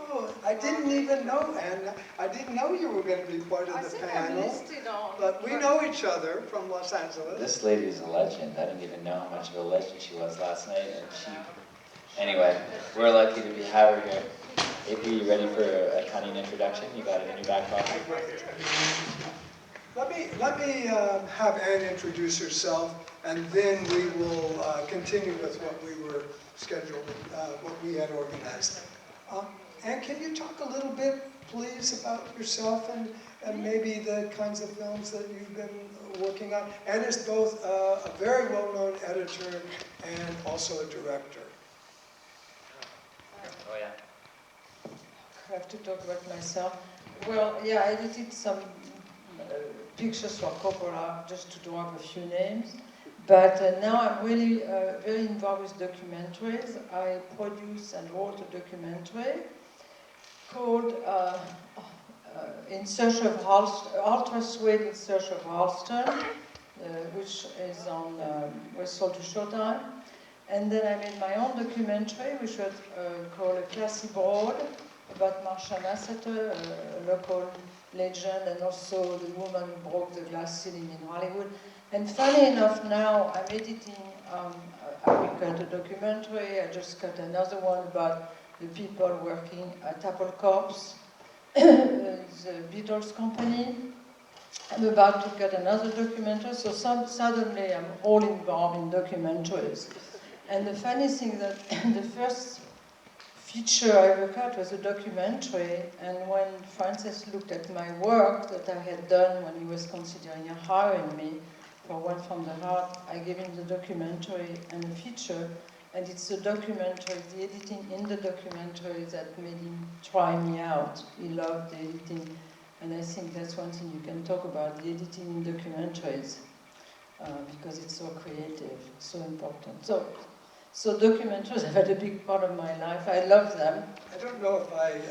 oh, I didn't even know, Ann. I didn't know you were going to be part of the panel. But we know each other from Los Angeles. This lady is a legend. I didn't even know how much of a legend she was last night, and anyway, we're lucky to have her here. AP, you ready for a cunning introduction? You got it in your back pocket? Let me have Ann introduce herself, and then we will continue with what we were scheduled, what we had organized. Ann, can you talk a little bit, please, about yourself and maybe the kinds of films that you've been working on? Ann is both a very well-known editor and also a director. Oh, yeah. I have to talk about myself. Well, yeah, I edited some pictures for Coppola, just to drop a few names. But now I'm really very involved with documentaries. I produce and wrote a documentary called In Search of Ultra Suede in Search of Halston, which is on was sold to Showtime. And then I made my own documentary, which was called A Classy Broad, about Marsha Masseter, a local legend, and also the woman who broke the glass ceiling in Hollywood. And funny enough, now I'm editing, I will cut a documentary, I just cut another one about the people working at Apple Corps, the Beatles company. I'm about to cut another documentary, so suddenly I'm all involved in documentaries. And the funny thing that the first feature I ever cut was a documentary, and when Francis looked at my work that I had done when he was considering hiring me for One from the Heart, I gave him the documentary and a feature, and it's the documentary, the editing in the documentary that made him try me out. He loved the editing, and I think that's one thing you can talk about, the editing in documentaries, because it's so creative, so important. So documentaries have had a big part of my life. I love them. I don't know if I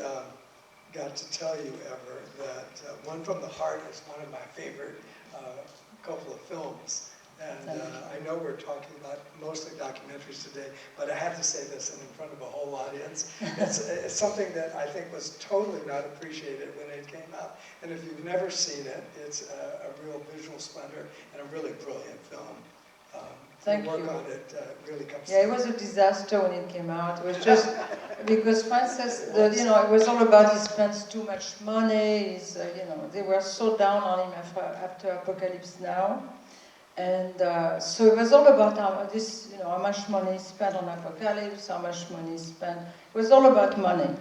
got to tell you ever that One from the Heart is one of my favorite couple of films. And I know we're talking about mostly documentaries today, but I have to say this in front of a whole audience. It's something that I think was totally not appreciated when it came out. And if you've never seen it, it's a real visual splendor and a really brilliant film. Thank the work you. on it really comes Yeah, it was a disaster when it came out. It was just because Francis, you know, it was all about he spends too much money. He's, you know, they were so down on him after Apocalypse Now. And so it was all about this, you know, how much money he spent on Apocalypse, how much money he spent. It was all about money.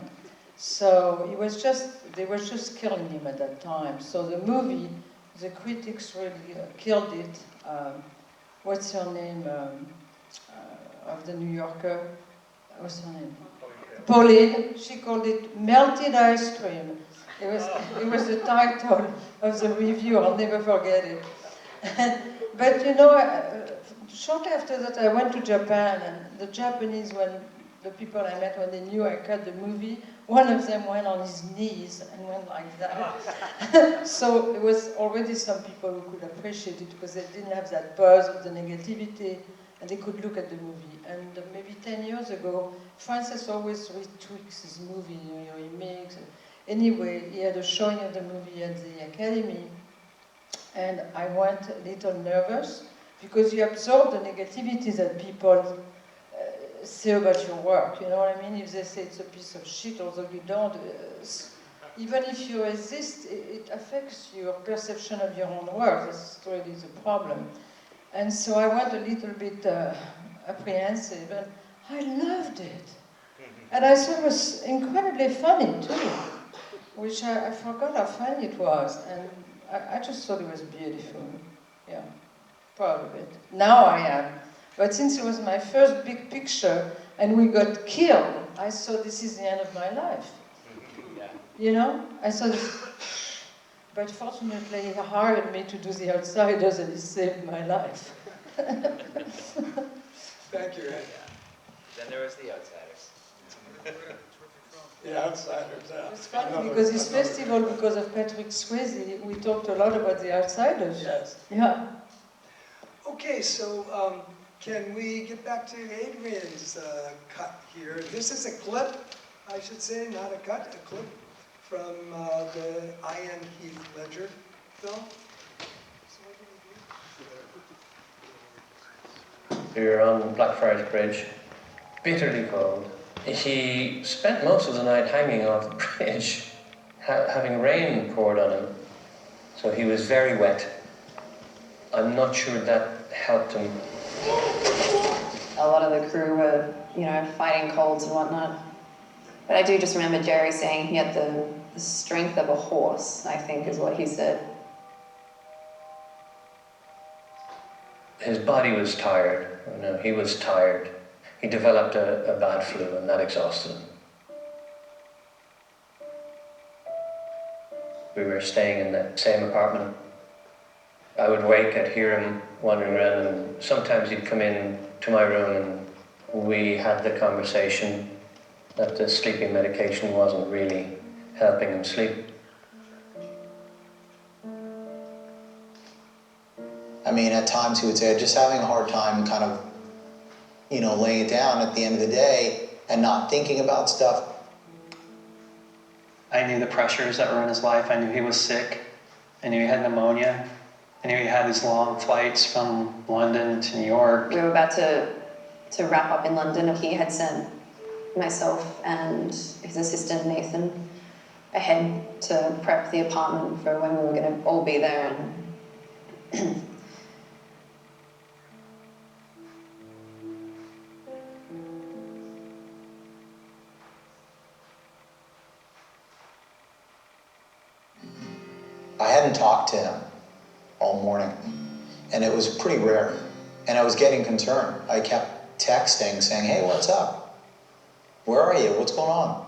So it was just, they were just killing him at that time. So the movie, the critics really killed it. What's her name of the New Yorker? What's her name? Pauline. She called it Melted Ice Cream. It was the title of the review. I'll never forget it. But you know, shortly after that, I went to Japan, and the Japanese, when the people I met, when they knew I cut the movie, one of them went on his knees and went like that. So there was already some people who could appreciate it because they didn't have that buzz of the negativity, and they could look at the movie. And maybe 10 years ago, Francis always retweaks his movie, you know, he makes. Anyway, he had a showing of the movie at the Academy, and I went a little nervous because you absorb the negativity that people say about your work, you know what I mean? If they say it's a piece of shit, although you don't, even if you resist, it affects your perception of your own work. That's really the problem. And so I went a little bit apprehensive, and I loved it. And I thought it was incredibly funny too, which I forgot how funny it was. And I just thought it was beautiful. Yeah, proud of it. Now I am. But since it was my first big picture and we got killed, I thought this is the end of my life. You know? I thought this, but fortunately he hired me to do The Outsiders and he saved my life. Thank you, Ed. Then there was The Outsiders. The Outsiders, yeah. It's funny because this festival, because of Patrick Swayze, we talked a lot about The Outsiders. Yes. Yeah. Okay, so can we get back to Adrian's cut here? This is a clip, I should say, not a cut, a clip from the Ian Heath Ledger film. We were on Blackfriars Bridge, bitterly cold. He spent most of the night hanging off the bridge, having rain poured on him. So he was very wet. I'm not sure that helped him. A lot of the crew were, you know, fighting colds and whatnot. But I do just remember Jerry saying he had the strength of a horse, I think is what he said. His body was tired. You know, he was tired. He developed a bad flu, and that exhausted him. We were staying in the same apartment. I would wake, I'd hear him wandering around, and sometimes he'd come in to my room and we had the conversation that the sleeping medication wasn't really helping him sleep. I mean, at times he would say, just having a hard time kind of, you know, laying it down at the end of the day and not thinking about stuff. I knew the pressures that were in his life. I knew he was sick. I knew he had pneumonia. I knew he had these long flights from London to New York. We were about to wrap up in London. He had sent myself and his assistant Nathan ahead to prep the apartment for when we were going to all be there. And I hadn't talked to him all morning, and it was pretty rare. And I was getting concerned. I kept texting saying, hey, what's up? Where are you? What's going on?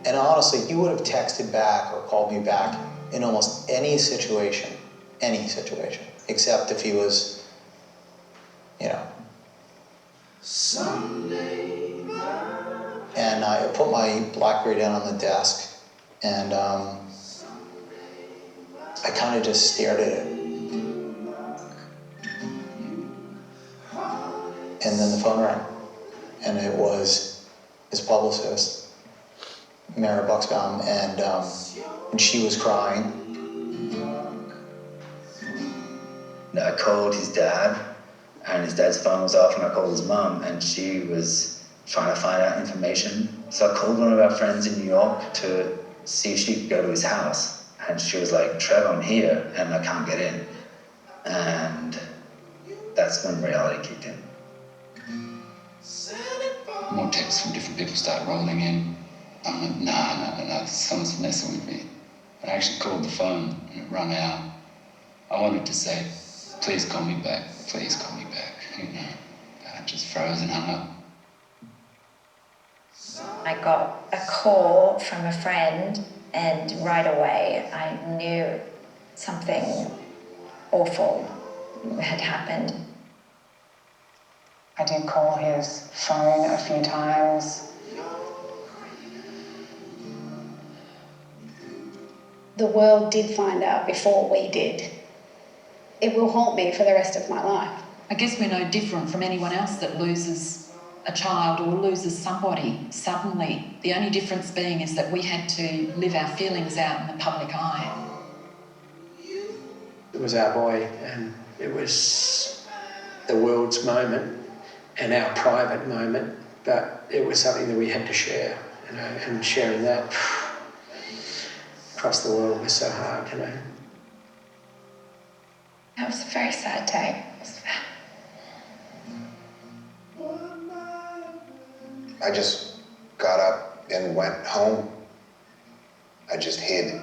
And honestly, he would have texted back or called me back in almost any situation, except if he was, you know. And I put my BlackBerry down on the desk, and I kind of just stared at it. And then the phone rang, and it was his publicist, Mara Buxbaum, and she was crying. I called his dad, and his dad's phone was off, and I called his mum, and she was trying to find out information. So I called one of our friends in New York to see if she could go to his house. And she was like, Trev, I'm here, and I can't get in. And that's when reality kicked in. More texts from different people started rolling in. I'm like, nah, someone's messing with me. I actually called the phone, and it rang out. I wanted to say, please call me back, please call me back, you know. But I just froze and hung up. I got a call from a friend, and right away I knew something awful had happened. I did call his phone a few times. The world did find out before we did. It will haunt me for the rest of my life. I guess we're no different from anyone else that loses a child or loses somebody suddenly. The only difference being is that we had to live our feelings out in the public eye. It was our boy, and it was the world's moment and our private moment, but it was something that we had to share, you know, and sharing that across the world was so hard, you know. That was a very sad day. I just got up and went home. I just hid.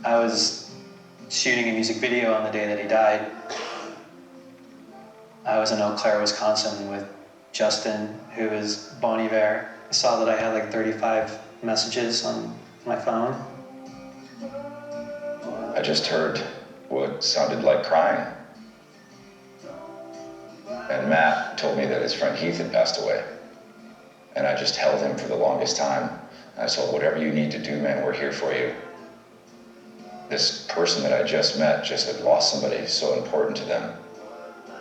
I was shooting a music video on the day that he died. I was in Eau Claire, Wisconsin with Justin, who is Bon Iver. I saw that I had like 35 messages on my phone. I just heard what sounded like crying. And Matt told me that his friend Heath had passed away. And I just held him for the longest time. I told, whatever you need to do, man, we're here for you. This person that I just met just had lost somebody so important to them.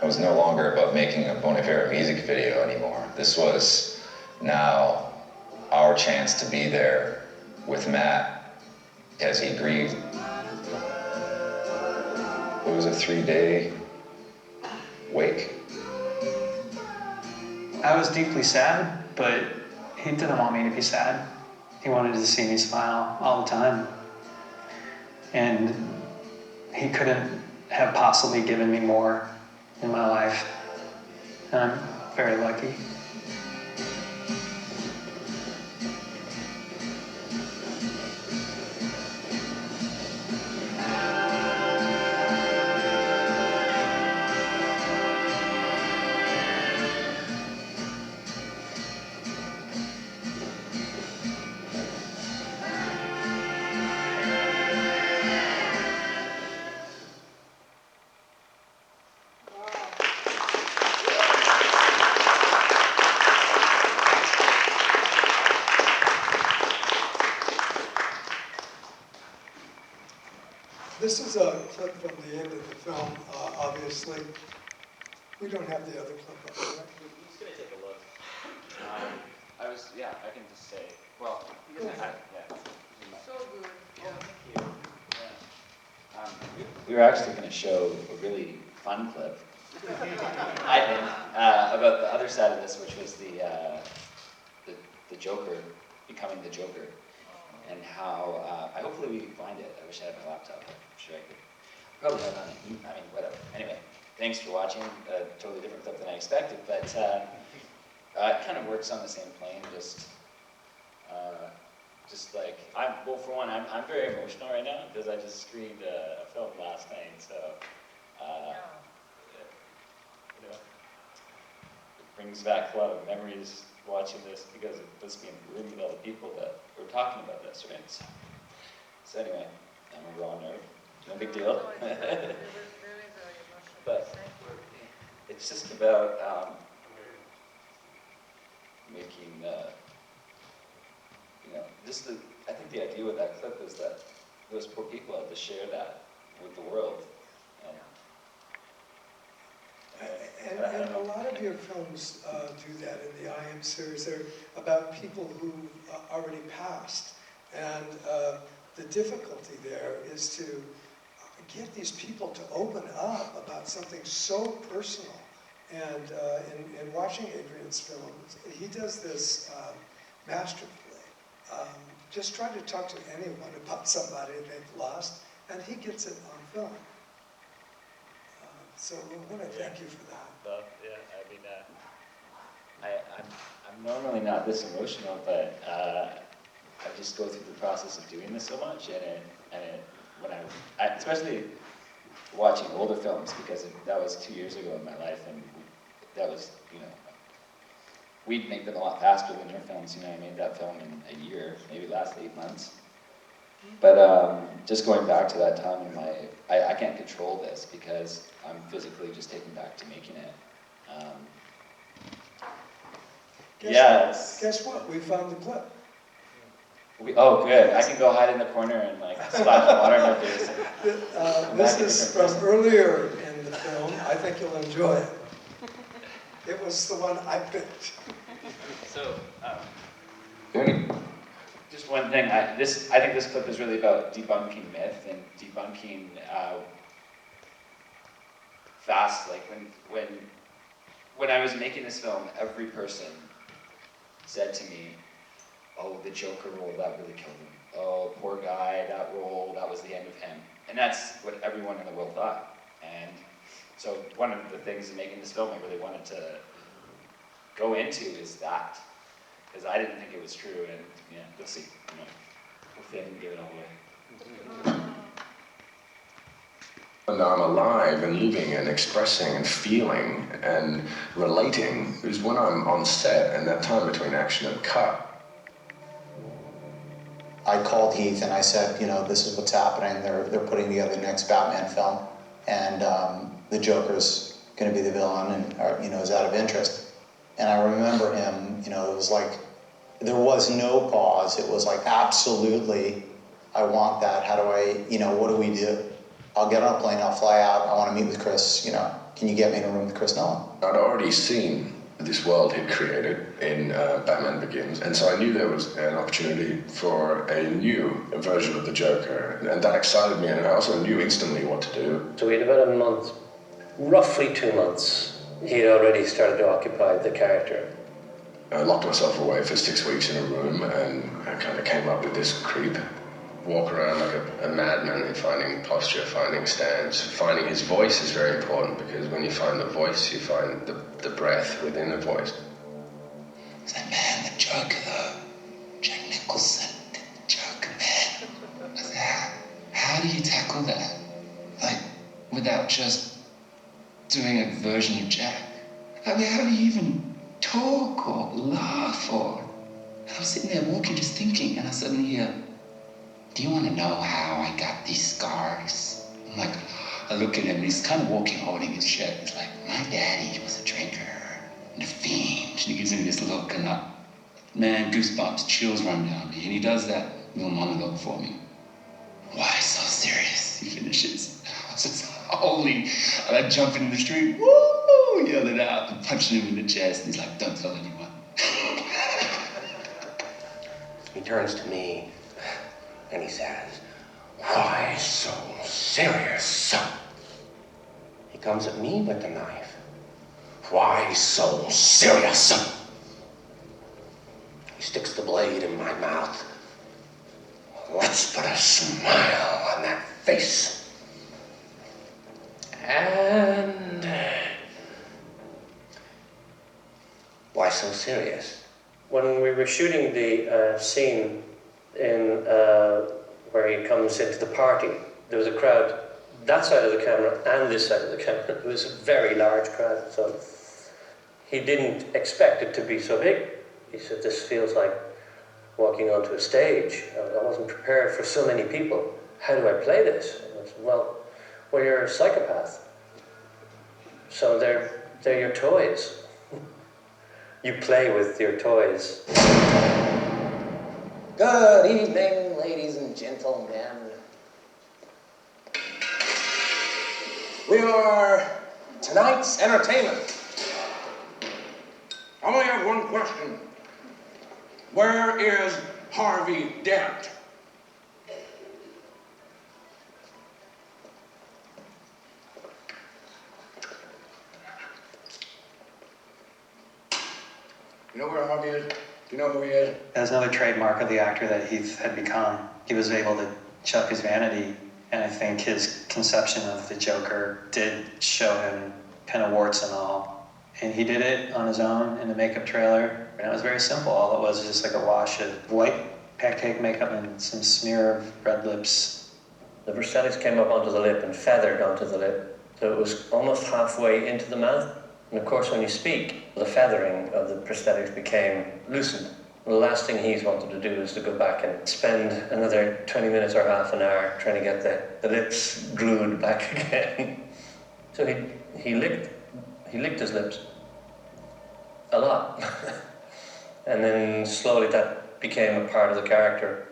It was no longer about making a Bon Iver music video anymore. This was now our chance to be there with Matt as he grieved. It was a 3-day wake. I was deeply sad, but he didn't want me to be sad. He wanted to see me smile all the time. And he couldn't have possibly given me more in my life. And I'm very lucky. the end of the film, obviously. We don't have the other clip up, right? I'm just gonna take a look. I can just say, well, Go yeah. So good. Yeah. We were actually going to show a really fun clip, I think, about the other side of this, which was the Joker becoming the Joker, and how hopefully we can find it. I wish I had my laptop. I'm sure I could. Probably not on it. I mean, whatever. Anyway, thanks for watching. A totally different clip than I expected, but it kind of works on the same plane. Just like for one, I'm very emotional right now because I just screened a film last night, so you know, it brings back a lot of memories watching this because it puts me in the room with all the people that were talking about this, right? So anyway, I'm a raw nerd. No big deal. But it's just about making, I think the idea with that clip is that those poor people have to share that with the world. And a lot of your films do that in the I Am series. They're about people who already passed. And the difficulty there is to get these people to open up about something so personal. And in watching Adrian's films, he does this masterfully. Just try to talk to anyone about somebody they've lost, and he gets it on film. So I want to thank you for that. Well, yeah, I mean, I'm normally not this emotional, but I just go through the process of doing this so much, when I especially watching older films, because that was 2 years ago in my life, and that was, we'd make them a lot faster than your films. I made that film in a year, maybe last 8 months. But just going back to that time in I can't control this because I'm physically just taken back to making it. Guess what? We found the clip. Oh, good. I can go hide in the corner and splash water in my face. This is from earlier in the film. I think you'll enjoy it. It was the one I picked. So, just one thing. I think this clip is really about debunking myth and debunking fast. Like when I was making this film, every person said to me, "Oh, the Joker role, that really killed him. Oh, poor guy, that role, that was the end of him." And that's what everyone in the world thought. And so one of the things in making this film I really wanted to go into is that. Because I didn't think it was true, and you'll see. Hopefully I didn't give it all away. And I'm alive and living and expressing and feeling and relating is when I'm on set and that time between action and cut. I called Heath and I said, this is what's happening. They're putting together the next Batman film, and the Joker's going to be the villain, and is out of interest. And I remember him, it was like, there was no pause. It was like, absolutely, I want that. How do I, what do we do? I'll get on a plane, I'll fly out, I want to meet with Chris, can you get me in a room with Chris Nolan? I'd already seen this world he'd created in Batman Begins, and so I knew there was an opportunity for a new version of the Joker, and that excited me, and I also knew instantly what to do. So we had about a month, roughly 2 months, he had already started to occupy the character. I locked myself away for 6 weeks in a room, and I kind of came up with this creep. Walk around like a madman and finding posture, finding stance. Finding his voice is very important, because when you find the voice, you find the breath within the voice. That man, the Joker, though. Jack Nicholson, the Joker, man. I said, how do you tackle that? Without just doing a version of Jack? How do you even talk or laugh or... And I was sitting there walking, just thinking, and I suddenly hear, "Do you want to know how I got these scars?" I'm like, I look at him, and he's kind of walking, holding his shirt. He's like, "My daddy was a drinker and a fiend." And he gives me this look, and man, goosebumps, chills run down me. And he does that little monologue for me. "Why so serious?" he finishes. I was just, holy, and I jump in the street, woo, yell it out, and punching him in the chest, and he's like, don't tell anyone. He turns to me and he says, why so serious? He comes at me with the knife. Why so serious? He sticks the blade in my mouth. Let's put a smile on that face. And why so serious? When we were shooting the scene in where he comes into the party, there was a crowd that side of the camera and this side of the camera. It was a very large crowd, so he didn't expect it to be so big. He said, this feels like walking onto a stage. I wasn't prepared for so many people. How do I play this? And I said, well, you're a psychopath. So they're your toys. You play with your toys. Good evening, ladies and gentlemen. We are tonight's entertainment. I only have one question. Where is Harvey Dent? You know where Harvey is? Do you know who he is? That's another trademark of the actor that Heath had become. He was able to chuck his vanity, and I think his conception of the Joker did show him kind of warts and all. And he did it on his own in the makeup trailer, and it was very simple. All it was just like a wash of white pancake makeup and some smear of red lips. The prosthetics came up onto the lip and feathered onto the lip, so it was almost halfway into the mouth. And of course, when you speak, the feathering of the prosthetics became loosened. The last thing he's wanted to do is to go back and spend another 20 minutes or half an hour trying to get the lips glued back again. So he licked his lips a lot. And then slowly that became a part of the character.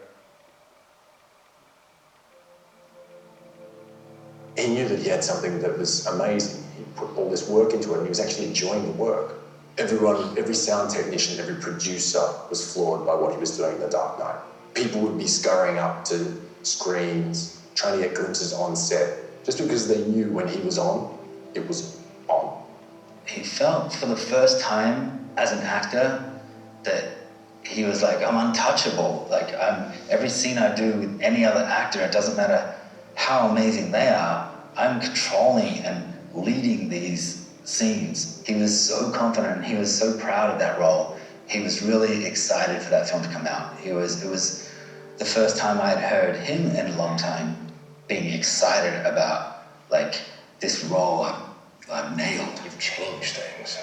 He knew that he had something that was amazing. He put all this work into it and he was actually enjoying the work. Everyone, every sound technician, every producer was floored by what he was doing in The Dark Knight. People would be scurrying up to screens, trying to get glimpses on set, just because they knew when he was on, it was on. He felt for the first time as an actor that he was like, I'm untouchable. Like, every scene I do with any other actor, it doesn't matter how amazing they are, I'm controlling and leading these scenes. He was so confident, he was so proud of that role. He was really excited for that film to come out. It was the first time I had heard him in a long time being excited about, like, this role I've nailed. You've changed things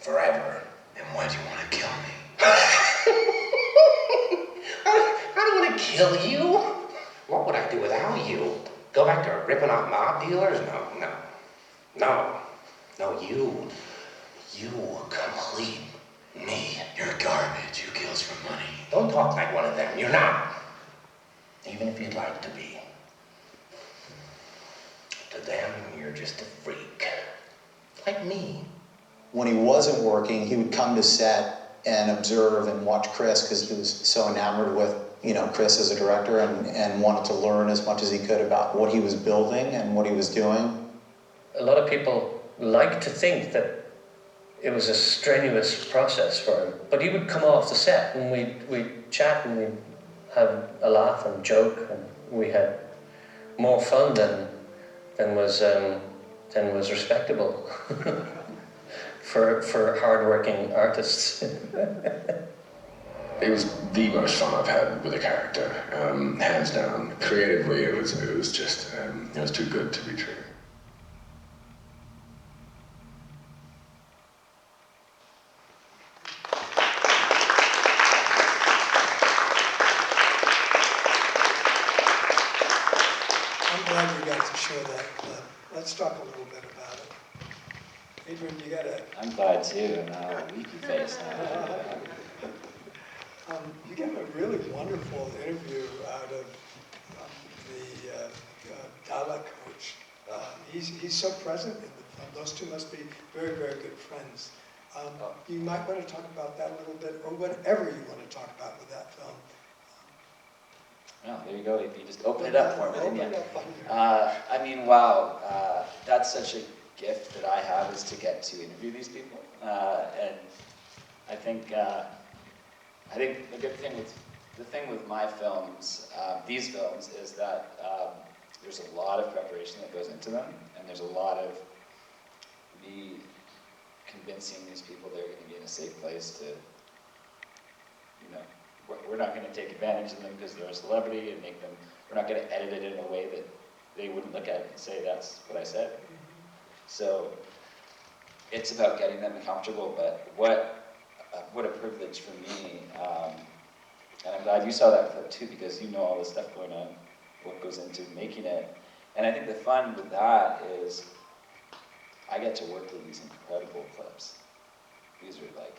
forever. And why do you want to kill me? I don't want to kill you. What would I do without you? Go back to ripping off mob dealers? No, you complete me. You're garbage. You kills for money. Don't talk like one of them. You're not. Even if you'd like to be. To them, you're just a freak. Like me. When he wasn't working, he would come to set and observe and watch Chris because he was so enamored with, Chris as a director and wanted to learn as much as he could about what he was building and what he was doing. A lot of people like to think that it was a strenuous process for him, but he would come off the set and we'd chat and we'd have a laugh and joke, and we had more fun than was respectable for hard-working artists. It was the most fun I've had with a character, hands down. Creatively, it was just it was too good to be true. I'm glad we got to show that clip. Let's talk a little bit about it. Adrian, you got to... I'm glad too. Now, leaky face now. You got a really wonderful interview out of the gala coach. He's so present in the film. Those two must be very, very good friends. You might want to talk about that a little bit, or whatever you want to talk about with that film. Well, there you go. If you just open it up for me, Open didn't it you? up on your- I mean, wow, that's such a gift that I have, is to get to interview these people. And I think the good thing with my films, these films, is that there's a lot of preparation that goes into them, and there's a lot of me convincing these people they're going to be in a safe place to, you know, we're not going to take advantage of them because they're a celebrity and make them, we're not going to edit it in a way that they wouldn't look at it and say, that's what I said. So it's about getting them comfortable, but what a privilege for me. And I'm glad you saw that clip too, because you know all the stuff going on, what goes into making it. And I think the fun with that is I get to work with these incredible clips. These are like,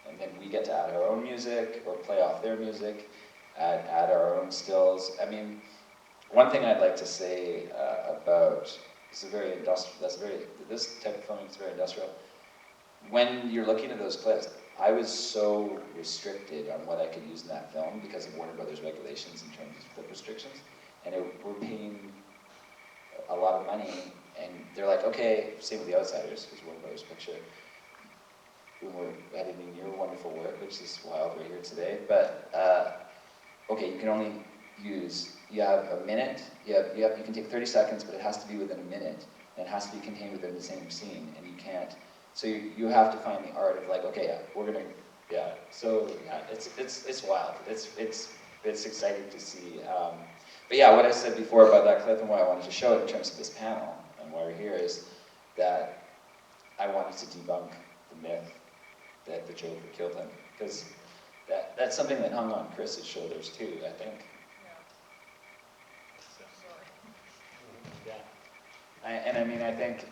and then we get to add our own music or play off their music, add our own stills. I mean, one thing I'd like to say about, this type of filming is very industrial. When you're looking at those clips, I was so restricted on what I could use in that film because of Warner Brothers regulations in terms of clip restrictions. And we're paying a lot of money, and they're like, okay, same with The Outsiders, because Warner Brothers picture, when we're editing your wonderful work, which is wild right here today, but okay, you can only use, you have a minute, you can take 30 seconds, but it has to be within a minute, and it has to be contained within the same scene, and you can't, so you have to find the art of like, okay, yeah, we're gonna, yeah, so yeah, it's wild, it's exciting to see, but yeah, what I said before about that clip and why I wanted to show it in terms of this panel, and why we're here, is that I wanted to debunk the myth that the Joker killed him, because that's something that hung on Chris's shoulders too, I think. Yeah. And I mean, I think,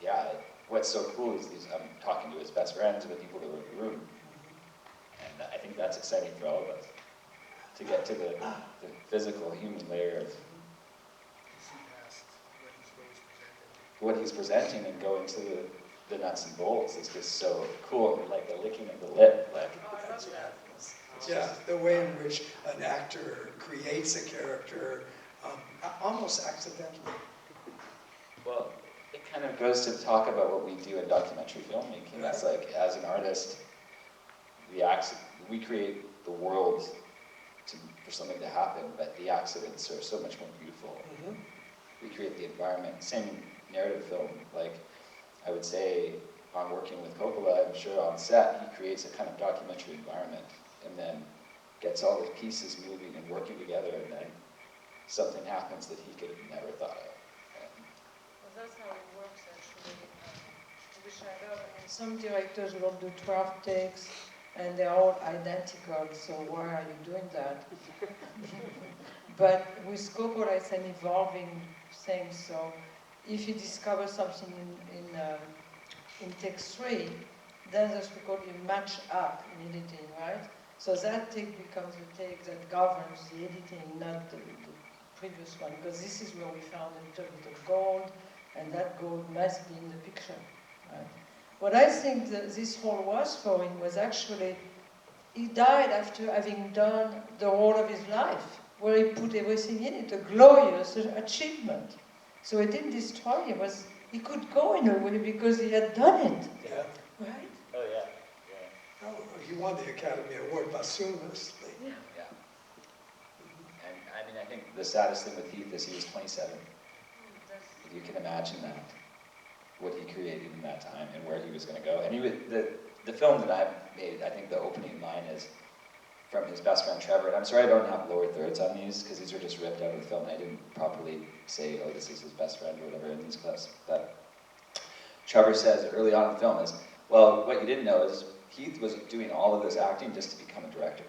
yeah, what's so cool is I'm talking to his best friends and the people that were in the room, and I think that's exciting for all of us, to get to the physical, human layer of what he's presenting and go into the nuts and bolts. Is just so cool, like the licking of the lip. Like, yeah, the way in which an actor creates a character almost accidentally. Well, it kind of goes to talk about what we do in documentary filmmaking. That's like, as an artist, we create the world for something to happen, but the accidents are so much more beautiful. Mm-hmm. We create the environment. Same narrative film, like I would say, on working with Coppola, I'm sure on set, he creates a kind of documentary environment and then gets all the pieces moving and working together, and then something happens that he could have never thought of. Well, that's how it works actually, which I love. I mean, some directors will do 12 takes and they're all identical, so why are you doing that? But with Coppola, it's an evolving thing, so if you discover something in take 3, then there's what you match up in editing, right? So that take becomes the take that governs the editing, not the previous one, because this is where we found a little bit of gold, and that gold must be in the picture, right? What I think that this role was for him was actually, he died after having done the role of his life, where he put everything in it, a glorious achievement. So it didn't destroy him. He could go in a way because he had done it. Yeah. Right? Oh yeah. Oh, he won the Academy Award posthumously. Yeah. And I mean, I think the saddest thing with Heath is he was 27. If you can imagine that, what he created in that time and where he was going to go. And he was, the film that I made, I think the opening line is from his best friend Trevor. And I'm sorry I don't have lower thirds on these, because these are just ripped out of the film. I didn't properly say, oh, this is his best friend or whatever in these clips. But Trevor says early on in the film is, well, what you didn't know is Heath was doing all of this acting just to become a director.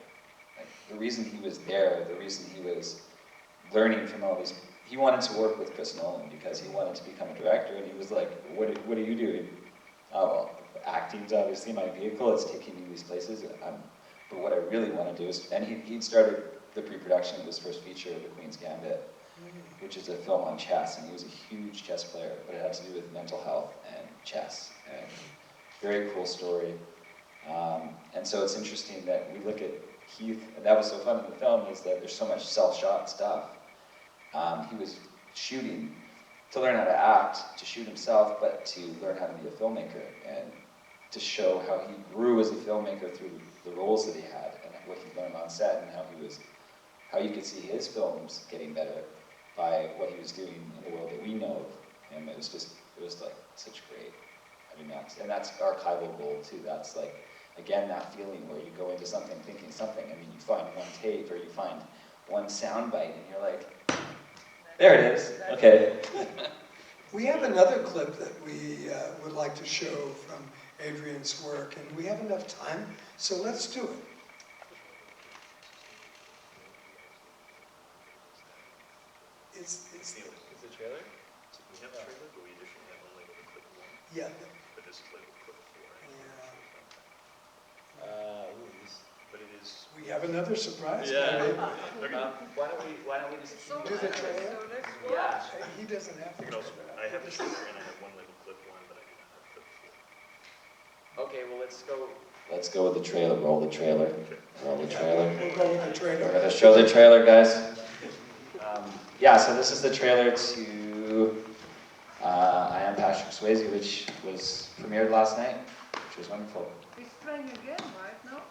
Like, the reason he was there, the reason he was learning from all these, he wanted to work with Chris Nolan because he wanted to become a director, and he was like, what are you doing? Oh, well, acting's obviously my vehicle, it's taking me these places, but what I really want to do is, and he'd started the pre-production of his first feature, The Queen's Gambit, which is a film on chess, and he was a huge chess player, but it had to do with mental health and chess. And very cool story. And so it's interesting that we look at Heath, and that was so fun in the film, is that there's so much self-shot stuff. He was shooting to learn how to act, to shoot himself, but to learn how to be a filmmaker, and to show how he grew as a filmmaker through the roles that he had, and what he learned on set, and how you could see his films getting better by what he was doing in the world that we know of him. It was like such great. I mean, that's archival gold too. That's like, again, that feeling where you go into something thinking something. I mean, you find one tape or you find one soundbite, and you're like, there it is. Okay. We have another clip that we would like to show from Adrian's work, and we have enough time, so let's do it. It's the trailer? We have a trailer, but we additionally have one labeled clip 1. Yeah. But this is labeled clip 4. But it is. We have another surprise. Yeah. Why don't we just do the trailer? Yeah. He doesn't have to. I have the trailer and I have one labeled clip 1, but I do not have clip 4. Okay, well, let's go with the trailer. Roll the trailer. Roll the trailer. We'll go with the trailer. We're gonna show the trailer, guys. Yeah, so this is the trailer to I Am Patrick Swayze, which was premiered last night, which was wonderful. It's playing again, right now?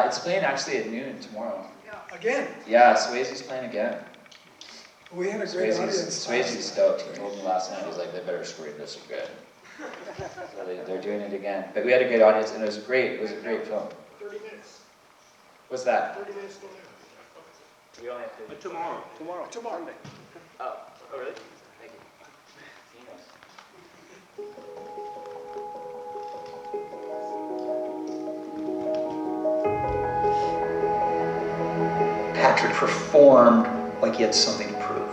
It's playing actually at noon tomorrow. Again? Yeah, Swayze's playing again. We had a great audience. Swayze's stoked. He told me last night, he's like, they better screen this again. So they're doing it again. But we had a great audience, and it was great. It was a great film. 30 minutes. What's that? 30 minutes still there. We only have to... Tomorrow. Tomorrow. Oh, really? Thank you. Patrick performed like he had something to prove.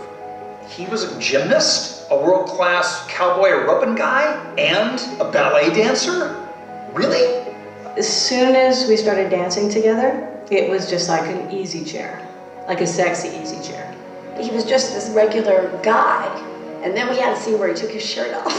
He was a gymnast, a world-class cowboy aerobic guy, and a ballet dancer? Really? As soon as we started dancing together, it was just like an easy chair, like a sexy easy chair. He was just this regular guy, and then we had a scene where he took his shirt off.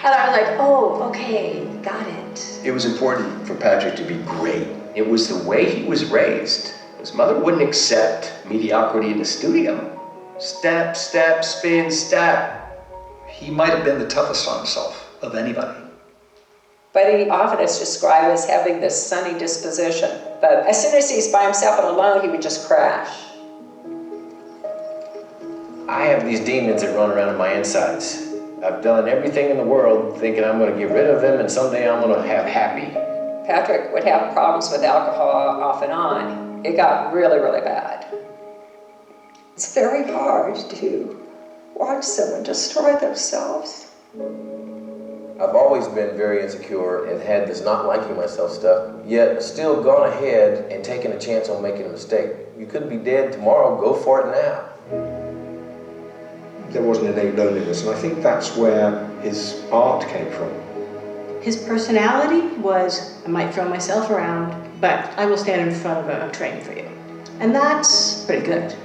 And I was like, oh, okay, got it. It was important for Patrick to be great. It was the way he was raised. His mother wouldn't accept mediocrity in the studio. Step, step, spin, step. He might have been the toughest on himself of anybody. But he often is described as having this sunny disposition. But as soon as he's by himself and alone, he would just crash. I have these demons that run around in my insides. I've done everything in the world thinking I'm going to get rid of them and someday I'm going to have happy. Patrick would have problems with alcohol off and on. It got really, really bad. It's very hard to watch someone destroy themselves. I've always been very insecure and had this not liking myself stuff, yet still gone ahead and taken a chance on making a mistake. You could be dead tomorrow, go for it now. There was an innate loneliness, and I think that's where his art came from. His personality was, I might throw myself around, but I will stand in front of a train for you. And that's pretty good.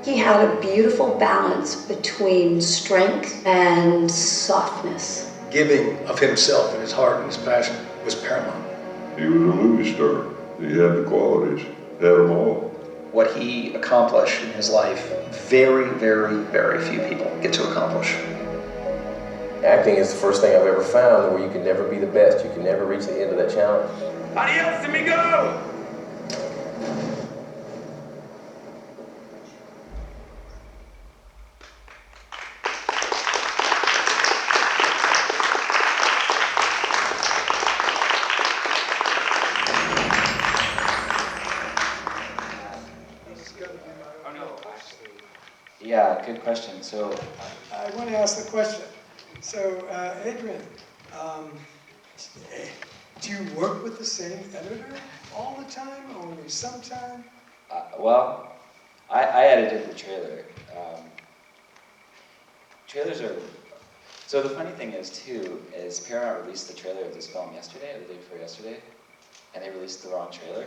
He had a beautiful balance between strength and softness. Giving of himself and his heart and his passion was paramount. He was a movie star. He had the qualities, had them all. What he accomplished in his life, very, very, very few people get to accomplish. Acting is the first thing I've ever found where you can never be the best. You can never reach the end of that challenge. Adios, amigo! Yeah, good question. So, I want to ask the question. So, Adrian, do you work with the same editor all the time, or only sometime? well, I edited the trailer. Trailers are... So the funny thing is, too, is Paramount released the trailer of this film yesterday, or the day before yesterday, and they released the wrong trailer.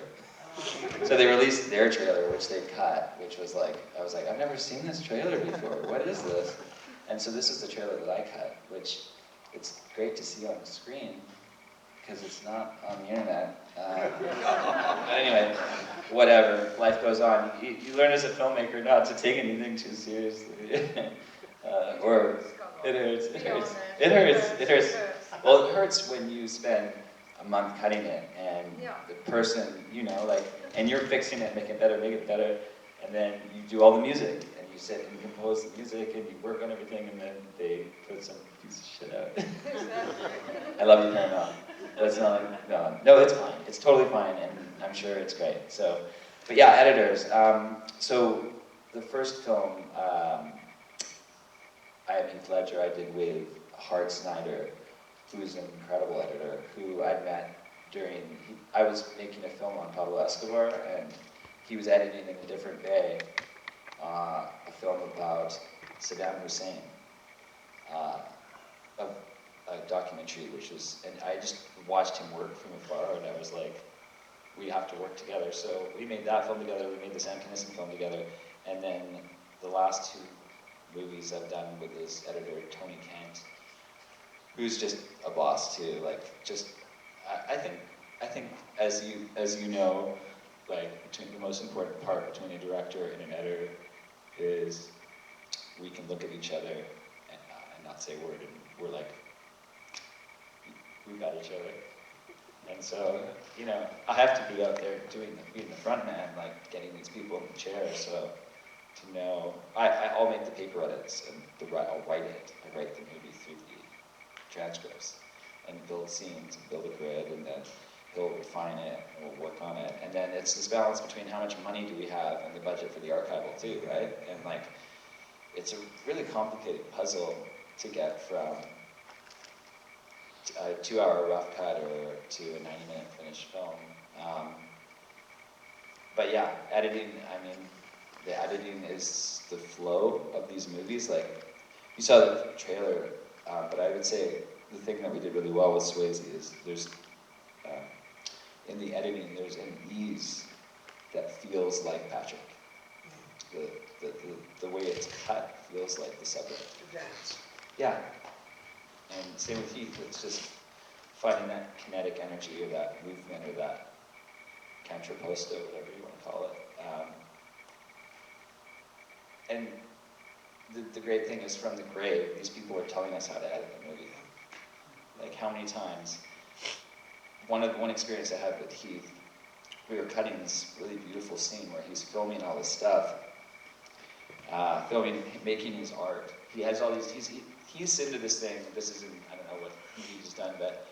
So they released their trailer, which they cut, which was like, I was like, I've never seen this trailer before. What is this? And so this is the trailer that I cut, which it's great to see on the screen because it's not on the internet. But anyway, whatever. Life goes on. You learn as a filmmaker not to take anything too seriously. Or it hurts. It hurts. It hurts. It hurts. Well, it hurts when you spend a month cutting it, and the person, you know, like, and you're fixing it, make it better, and then you do all the music, and you sit and compose the music, and you work on everything, and then they put some piece of shit out. I love you, Paramount. That's not like, no, it's fine. It's totally fine, and I'm sure it's great. So, but yeah, editors. So the first film, I Am Heath Ledger, I did with Hart Snyder, who's an incredible editor, who I met during, I was making a film on Pablo Escobar, and he was editing in a different bay, a film about Saddam Hussein, a documentary, which was, and I just watched him work from afar, and I was like, we have to work together. So we made that film together, we made the Sam Kinison film together, and then the last two movies I've done with this editor, Tony Kent, who's just a boss too. Like, just, I think as you know, like, between the most important part between a director and an editor is we can look at each other and not say a word, and we're like, we got each other. And so, you know, I have to be out there being the front man, like getting these people in the chair. So to know, I'll make the paper edits and I'll write it. I write the movie through the transcripts and build scenes and build a grid, and then he'll refine it and we'll work on it. And then it's this balance between how much money do we have and the budget for the archival too, right? And like, it's a really complicated puzzle to get from a 2-hour rough cut or to a 90-minute finished film. But yeah, editing, I mean, the editing is the flow of these movies. Like, you saw the trailer, but I would say the thing that we did really well with Swayze is there's, in the editing, there's an ease that feels like Patrick. The way it's cut feels like the subject. The dance. Yeah. And same with Heath, it's just finding that kinetic energy or that movement or that contrapposto, whatever you want to call it. And the great thing is, from the grave, these people are telling us how to edit the movie. Like, how many times, one experience I had with Heath, we were cutting this really beautiful scene where he's filming all this stuff, making his art. He has all these, he's into this thing, this isn't, I don't know what he's done, but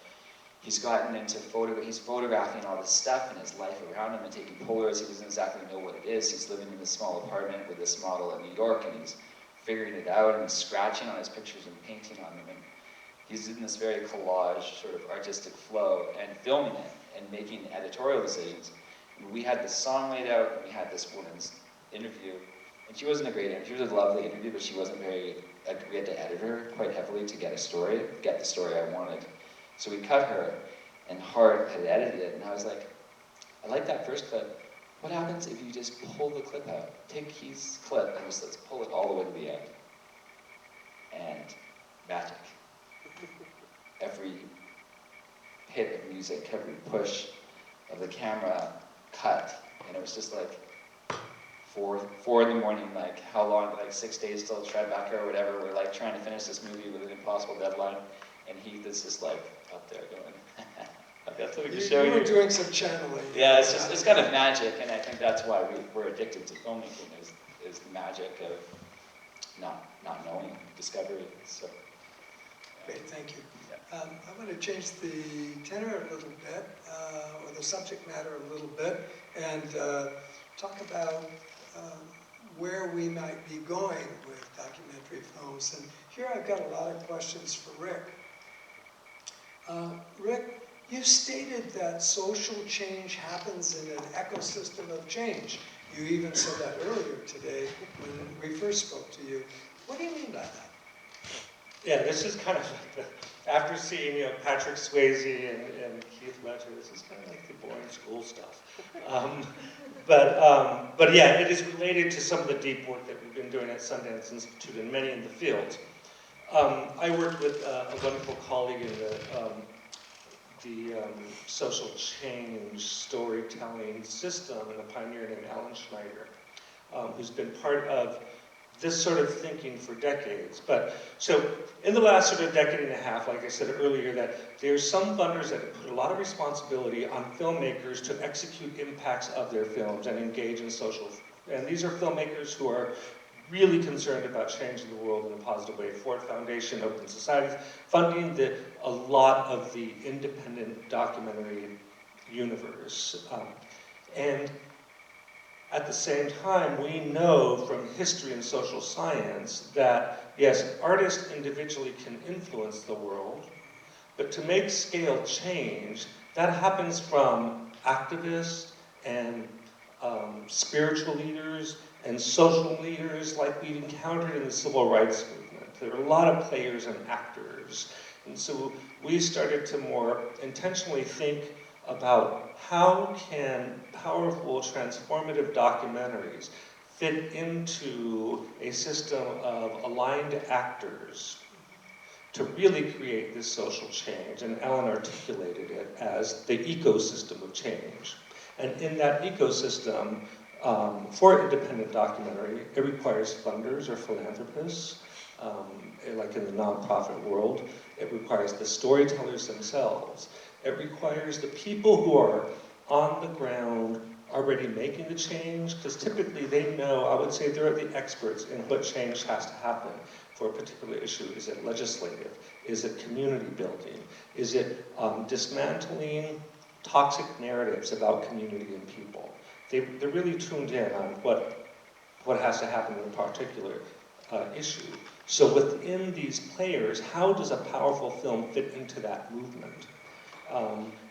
he's gotten into he's photographing all this stuff in his life around him and taking Polaroids. He doesn't exactly know what it is. He's living in this small apartment with this model in New York, and he's figuring it out, and he's scratching on his pictures and painting on them, and he's in this very collage sort of artistic flow and filming it and making editorial decisions. And we had this song laid out, and we had this woman's interview, and she wasn't a great interview. She was a lovely interview, but she wasn't very, we had to edit her quite heavily to get the story I wanted. So we cut her, and Hart had edited it, and I was like, I like that first clip. What happens if you just pull the clip out? Take Heath's clip and just let's pull it all the way to the end. And magic. Every hit of music, every push of the camera cut, and it was just like 4 in the morning, like how long, like 6 days till Tribeca or whatever. We're like trying to finish this movie with an impossible deadline, and Heath is just like up there going, I've got something to show you. You were doing some channeling. Yeah, it's kind of magic, and I think that's why we're addicted to filmmaking, is the magic of not knowing, discovery. So. Great, thank you. I'm going to change the tenor a little bit, or the subject matter a little bit, and talk about where we might be going with documentary films. And here I've got a lot of questions for Rick. Rick, you stated that social change happens in an ecosystem of change. You even said that earlier today when we first spoke to you. What do you mean by that? Yeah, this is kind of like after seeing Patrick Swayze and Keith Ledger, this is kind of like the boring school stuff. But yeah, it is related to some of the deep work that we've been doing at Sundance Institute and many in the field. I worked with a wonderful colleague in the social change storytelling system and a pioneer named Alan Schneider, who's been part of this sort of thinking for decades. But so in the last sort of decade and a half, like I said earlier, that there's some funders that put a lot of responsibility on filmmakers to execute impacts of their films and engage in social. And these are filmmakers who are really concerned about changing the world in a positive way. Ford Foundation, Open Societies, funding a lot of the independent documentary universe. And at the same time, we know from history and social science that, yes, artists individually can influence the world, but to make scale change, that happens from activists and spiritual leaders and social leaders like we encountered in the civil rights movement. There are a lot of players and actors. And so we started to more intentionally think about how can powerful, transformative documentaries fit into a system of aligned actors to really create this social change. And Alan articulated it as the ecosystem of change. And in that ecosystem, for independent documentary, it requires funders or philanthropists, like in the nonprofit world. It requires the storytellers themselves. It requires the people who are on the ground already making the change, because typically they know, I would say they're the experts in what change has to happen for a particular issue. Is it legislative? Is it community building? Is it dismantling toxic narratives about community and people? They're really tuned in on what has to happen in a particular issue. So within these players, how does a powerful film fit into that movement?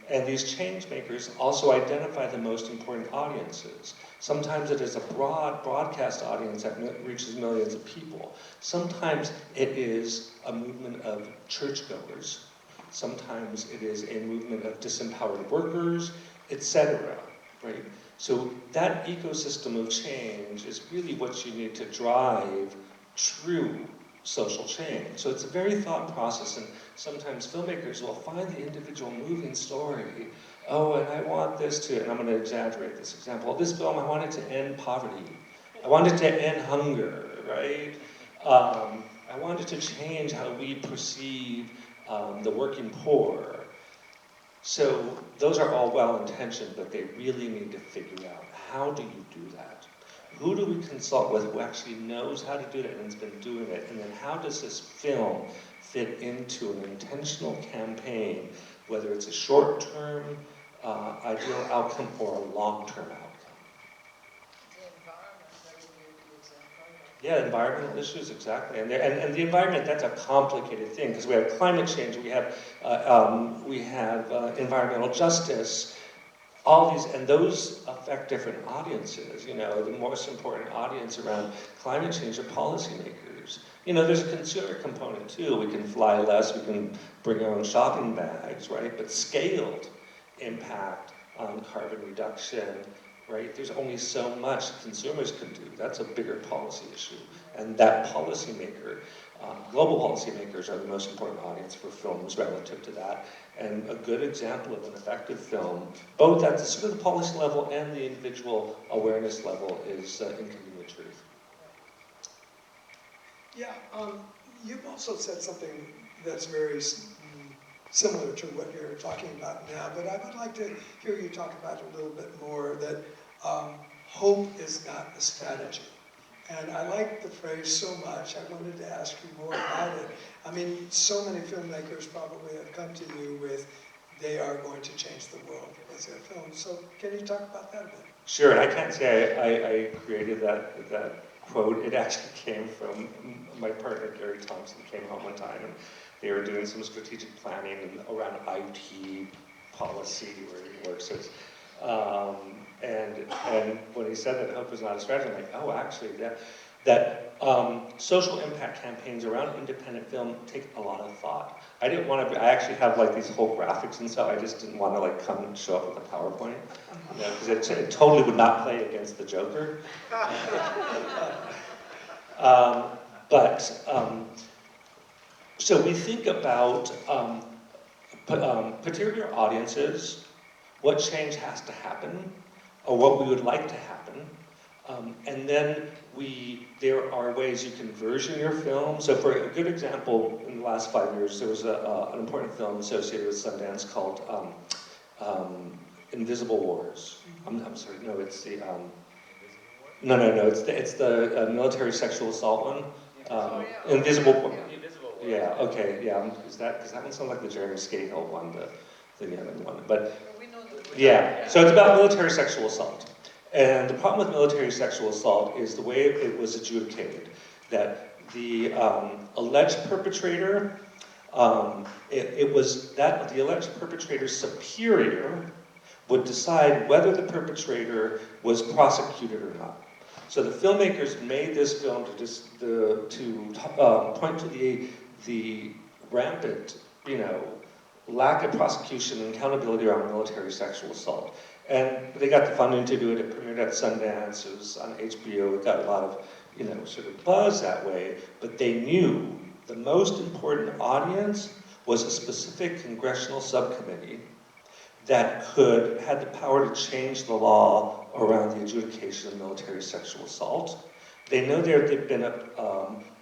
And these change makers also identify the most important audiences. Sometimes it is a broad broadcast audience that reaches millions of people. Sometimes it is a movement of churchgoers. Sometimes it is a movement of disempowered workers, etc. Right? So that ecosystem of change is really what you need to drive true social change. So it's a very thought process, and sometimes filmmakers will find the individual moving story. Oh, and I want this to, and I'm going to exaggerate this example. This film, I want it to end poverty. I want it to end hunger, right? I want it to change how we perceive the working poor. So those are all well-intentioned, but they really need to figure out, how do you do that? Who do we consult with who actually knows how to do that and has been doing it? And then how does this film fit into an intentional campaign, whether it's a short-term ideal outcome or a long-term outcome? Yeah, environmental issues, exactly. And the environment, that's a complicated thing, because we have climate change, we have environmental justice, all these, and those affect different audiences. The most important audience around climate change are policymakers. There's a consumer component too. We can fly less, we can bring our own shopping bags, right? But scaled impact on carbon reduction, right? There's only so much consumers can do. That's a bigger policy issue. And that policymaker, global policymakers are the most important audience for films relative to that. And a good example of an effective film, both at the sort of the policy level and the individual awareness level, is Inconvenient Truth. Yeah, you've also said something that's very similar to what you're talking about now, but I would like to hear you talk about it a little bit more, that hope is not a strategy. And I like the phrase so much, I wanted to ask you more about it. I mean, so many filmmakers probably have come to you with, they are going to change the world with their films. So can you talk about that a bit? Sure, and I can't say I created that quote. It actually came from my partner, Gary Thompson, came home one time, and they were doing some strategic planning around IT policy where he works. And when he said that hope is not a strategy, I'm like, oh, actually, that social impact campaigns around independent film take a lot of thought. I didn't want to, I actually have like these whole graphics and stuff, I just didn't want to like come and show up with a PowerPoint, you know, because it totally would not play against the Joker. So we think about particular audiences, what change has to happen, or what we would like to happen, and then there are ways you can version your film. So for a good example, in the last 5 years, there was an important film associated with Sundance called Invisible Wars. I'm sorry, no, it's the, no, it's the military sexual assault one. Invisible War. Yeah, okay, yeah, because that one sounds like the Jeremy Scahill one, the Yemen one, but yeah, so it's about military sexual assault. And the problem with military sexual assault is the way it was adjudicated, that the alleged perpetrator, it was that the alleged perpetrator's superior would decide whether the perpetrator was prosecuted or not. So the filmmakers made this film to point to the rampant, you know, lack of prosecution and accountability around military sexual assault. And they got the funding to do it. It premiered at Sundance. It was on HBO. It got a lot of, you know, sort of buzz that way. But they knew the most important audience was a specific congressional subcommittee that had the power to change the law around the adjudication of military sexual assault. They know there had been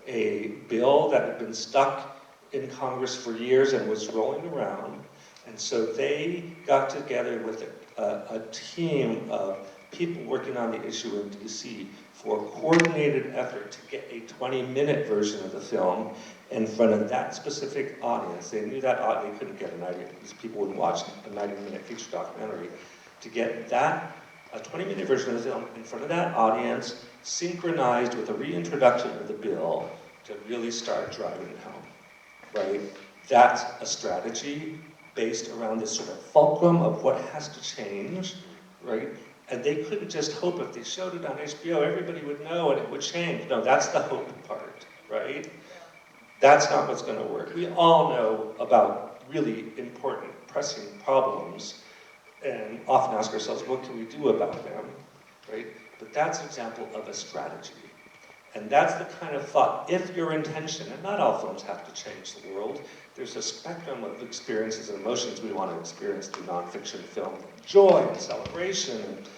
a bill that had been stuck in Congress for years and was rolling around. And so they got together with a team of people working on the issue in DC for a coordinated effort to get a 20-minute version of the film in front of that specific audience. They knew that they couldn't get a 90, because people wouldn't watch a 90-minute feature documentary. To get that, a 20-minute version of the film in front of that audience, synchronized with a reintroduction of the bill to really start driving it home, right? That's a strategy based around this sort of fulcrum of what has to change, right? And they couldn't just hope if they showed it on HBO, everybody would know and it would change. No, that's the hope part, right? That's not what's going to work. We all know about really important, pressing problems and often ask ourselves, what can we do about them, right? But that's an example of a strategy. And that's the kind of thought, if your intention, and not all films have to change the world, there's a spectrum of experiences and emotions we want to experience through nonfiction film, joy and celebration and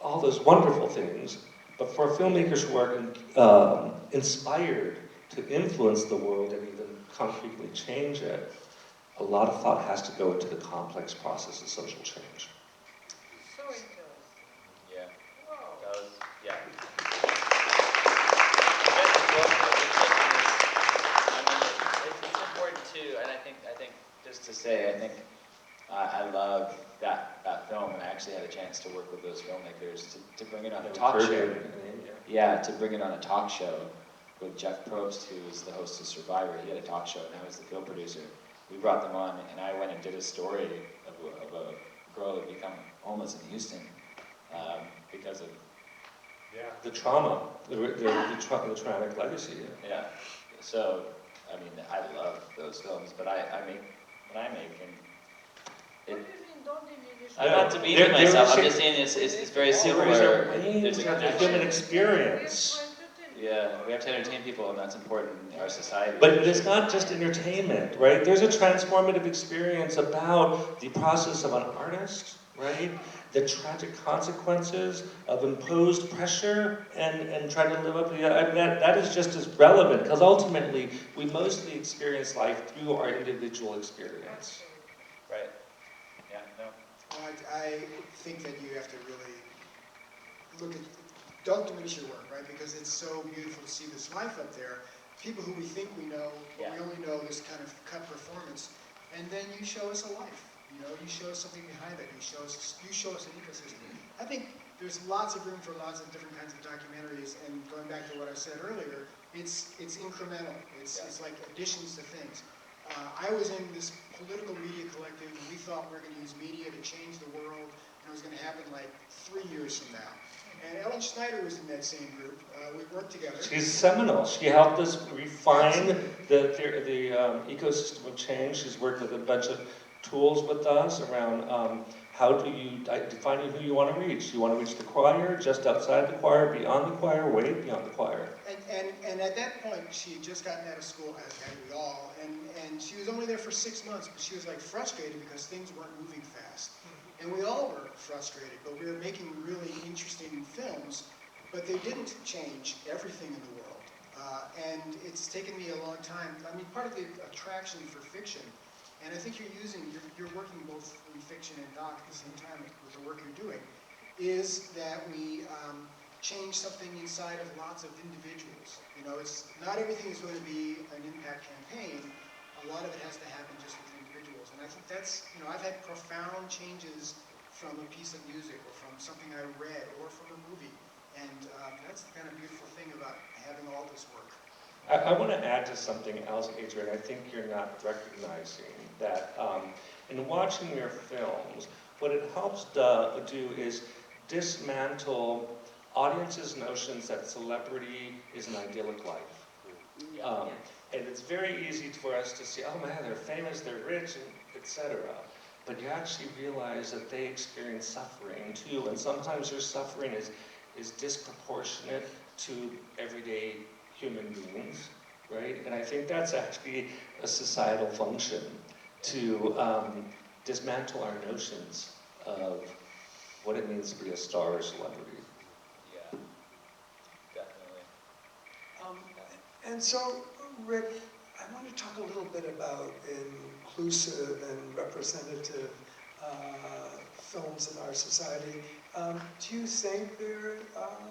all those wonderful things. But for filmmakers who are inspired to influence the world and even concretely change it, a lot of thought has to go into the complex process of social change. So interesting. Yeah, that was, yeah. It's important too, and I think just to say, I think I love that film, and I actually had a chance to work with those filmmakers to bring it on a talk show. Yeah, to bring it on a talk show with Jeff Probst, who was the host of Survivor. He had a talk show, and I was the field producer. We brought them on, and I went and did a story of a girl who had become homeless in Houston because of the trauma, the traumatic legacy. Yeah. So, I mean, I love those films, but when I make, and I'm not demeaning myself. I'm just saying it's very similar. There's a human experience. Yeah, we have to entertain people, and that's important in our society. But it's not just entertainment, right? There's a transformative experience about the process of an artist, right? The tragic consequences of imposed pressure and trying to live up to that is just as relevant, because ultimately we mostly experience life through our individual experience. Right. Yeah, no. I think that you have to really look at, don't diminish your work, right? Because it's so beautiful to see this life up there. People who we think we know, but we only know this kind of cut performance. And then you show us a life. You know, you show us something behind it. You show us an ecosystem. I think there's lots of room for lots of different kinds of documentaries. And going back to what I said earlier, it's incremental. It's like additions to things. I was in this political media collective, and we thought we were going to use media to change the world, and it was going to happen like 3 years from now. And Ellen Schneider was in that same group. We worked together. She's seminal. She helped us refine the ecosystem of change. She's worked with a bunch of tools with us around how do you define who you want to reach. You want to reach the choir, just outside the choir, beyond the choir, way beyond the choir. And at that point, she had just gotten out of school, as had we all, and she was only there for 6 months, but she was like frustrated because things weren't moving fast. And we all were frustrated, but we were making really interesting films, but they didn't change everything in the world. And it's taken me a long time. I mean, part of the attraction for fiction, and I think you're working both in fiction and doc at the same time with the work you're doing, is that we change something inside of lots of individuals. You know, it's not everything is going to be an impact campaign. A lot of it has to happen just with individuals. And I think that's, you know, I've had profound changes from a piece of music or from something I read or from a movie. And that's the kind of beautiful thing about having all this work. I want to add to something else, Adrian. I think you're not recognizing that in watching your films, what it helps do is dismantle audiences' notions that celebrity is an idyllic life. And it's very easy for us to see, oh man, they're famous, they're rich, and etc. But you actually realize that they experience suffering too, and sometimes their suffering is disproportionate to everyday human beings, right? And I think that's actually a societal function to dismantle our notions of what it means to be a star or celebrity. Yeah, definitely. And so, Rick, I want to talk a little bit about inclusive and representative films in our society. Do you think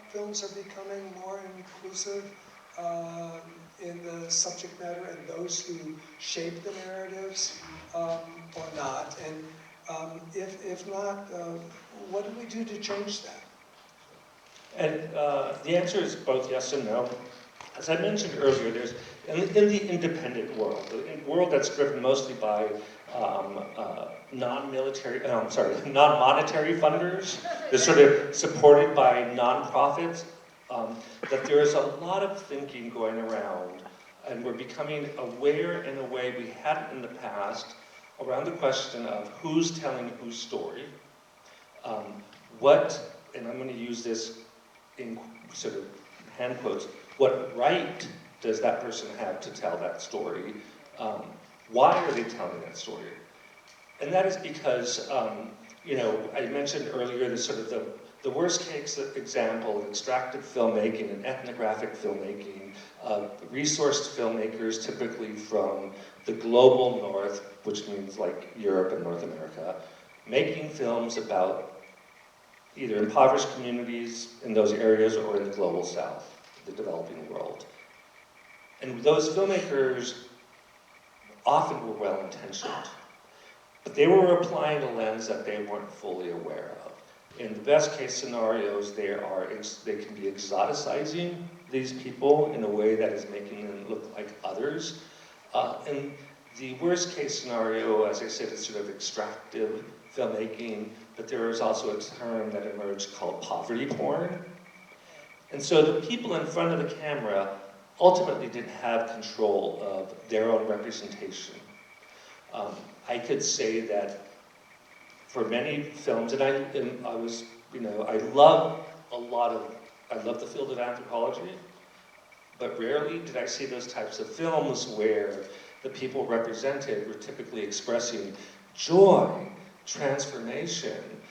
films are becoming more inclusive in the subject matter and those who shape the narratives, or not? And if not, what do we do to change that? And the answer is both yes and no. As I mentioned earlier, there's in the independent world, the world that's driven mostly by non-monetary funders, they're sort of supported by nonprofits, that there is a lot of thinking going around, and we're becoming aware in a way we hadn't in the past around the question of who's telling whose story, and I'm going to use this in sort of hand quotes, what right does that person have to tell that story? Why are they telling that story? And that is because, you know, I mentioned earlier the sort of the worst case example of extractive filmmaking and ethnographic filmmaking, resourced filmmakers typically from the global north, which means like Europe and North America, making films about either impoverished communities in those areas or in the global south, the developing world. And those filmmakers often were well-intentioned, but they were applying a lens that they weren't fully aware of. In the best case scenarios, they can be exoticizing these people in a way that is making them look like others. And the worst case scenario, as I said, is sort of extractive filmmaking, but there is also a term that emerged called poverty porn. And so the people in front of the camera ultimately didn't have control of their own representation. I could say that for many films, and I was, you know, I love the field of anthropology, but rarely did I see those types of films where the people represented were typically expressing joy, transformation,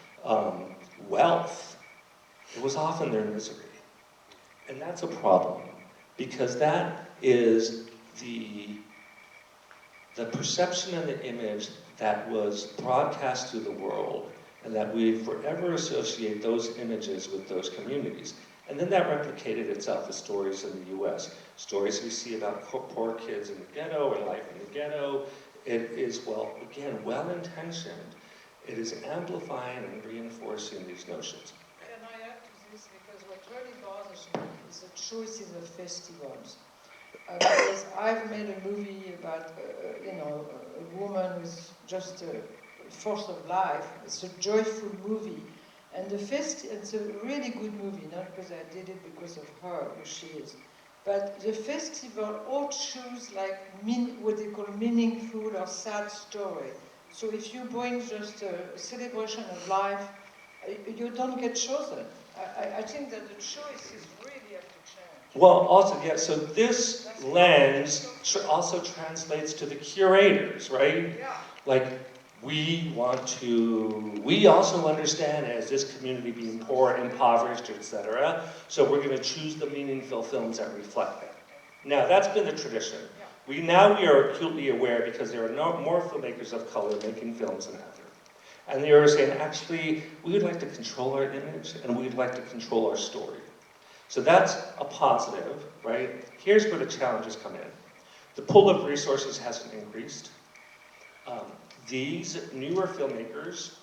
wealth. It was often their misery. And that's a problem, because that is the perception and the image that was broadcast to the world, and that we forever associate those images with those communities. And then that replicated itself as stories in the US. Stories we see about poor kids in the ghetto and life in the ghetto. It is, well, again, well-intentioned. It is amplifying and reinforcing these notions. Can I add to this? Because what really bothers me is the choices of festivals. Because I've made a movie about, you know, a woman who's just a force of life. It's a joyful movie. And it's a really good movie, not because I did it because of her, who she is. But the festival all choose like what they call meaningful or sad story. So if you bring just a celebration of life, you don't get chosen. I think that the choices really have to change. Well, also, yeah, so this lens also translates to the curators, right? Yeah. Like, we also understand as this community being poor, impoverished, etc. So we're going to choose the meaningful films that reflect that. Now, that's been the tradition. We are acutely aware because there are more filmmakers of color making films than ever. And they are saying, actually, we would like to control our image and we'd like to control our story. So that's a positive, right? Here's where the challenges come in. The pool of resources hasn't increased. These newer filmmakers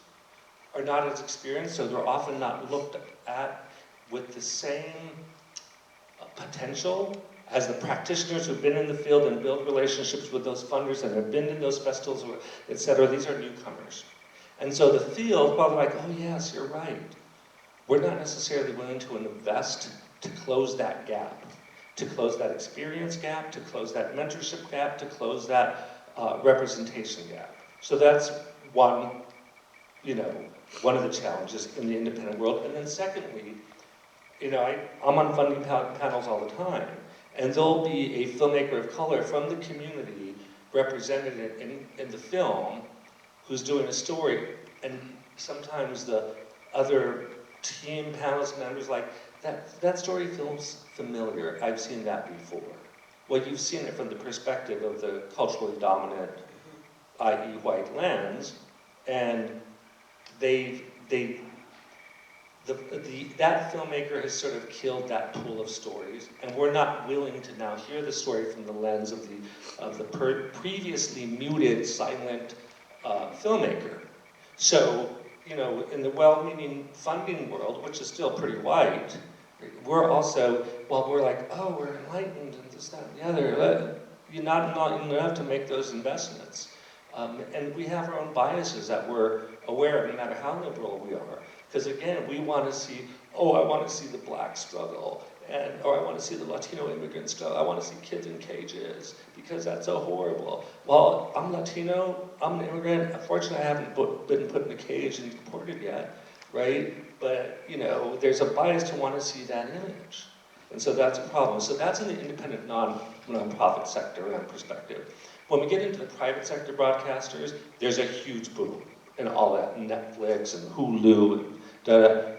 are not as experienced, so they're often not looked at with the same potential as the practitioners who've been in the field and built relationships with those funders and have been in those festivals, etc. These are newcomers. And so the field, while they're like, oh yes, you're right, we're not necessarily willing to invest to close that gap, to close that experience gap, to close that mentorship gap, to close that representation gap. So that's one of the challenges in the independent world. And then secondly, I'm on funding panels all the time, and there'll be a filmmaker of color from the community represented in the film who's doing a story, and sometimes the other team panelist members like, that story feels familiar, I've seen that before. Well, you've seen it from the perspective of the culturally dominant, i.e. white lens, and that filmmaker has sort of killed that pool of stories, and we're not willing to now hear the story from the lens of the previously muted, silent filmmaker. So, in the well-meaning funding world, which is still pretty white, we're also, we're like, oh, we're enlightened and this, that, and the other. You're not enough to make those investments. And we have our own biases that we're aware of, no matter how liberal we are. Because again, we want to see, I want to see the black struggle, or I want to see the Latino immigrant struggle. I want to see kids in cages, because that's so horrible. Well, I'm Latino, I'm an immigrant. Unfortunately, I haven't been put in a cage and deported yet, right? But, there's a bias to want to see that image. And so that's a problem. So that's in the independent non-profit sector perspective. When we get into the private sector broadcasters, there's a huge boom in all that Netflix and Hulu and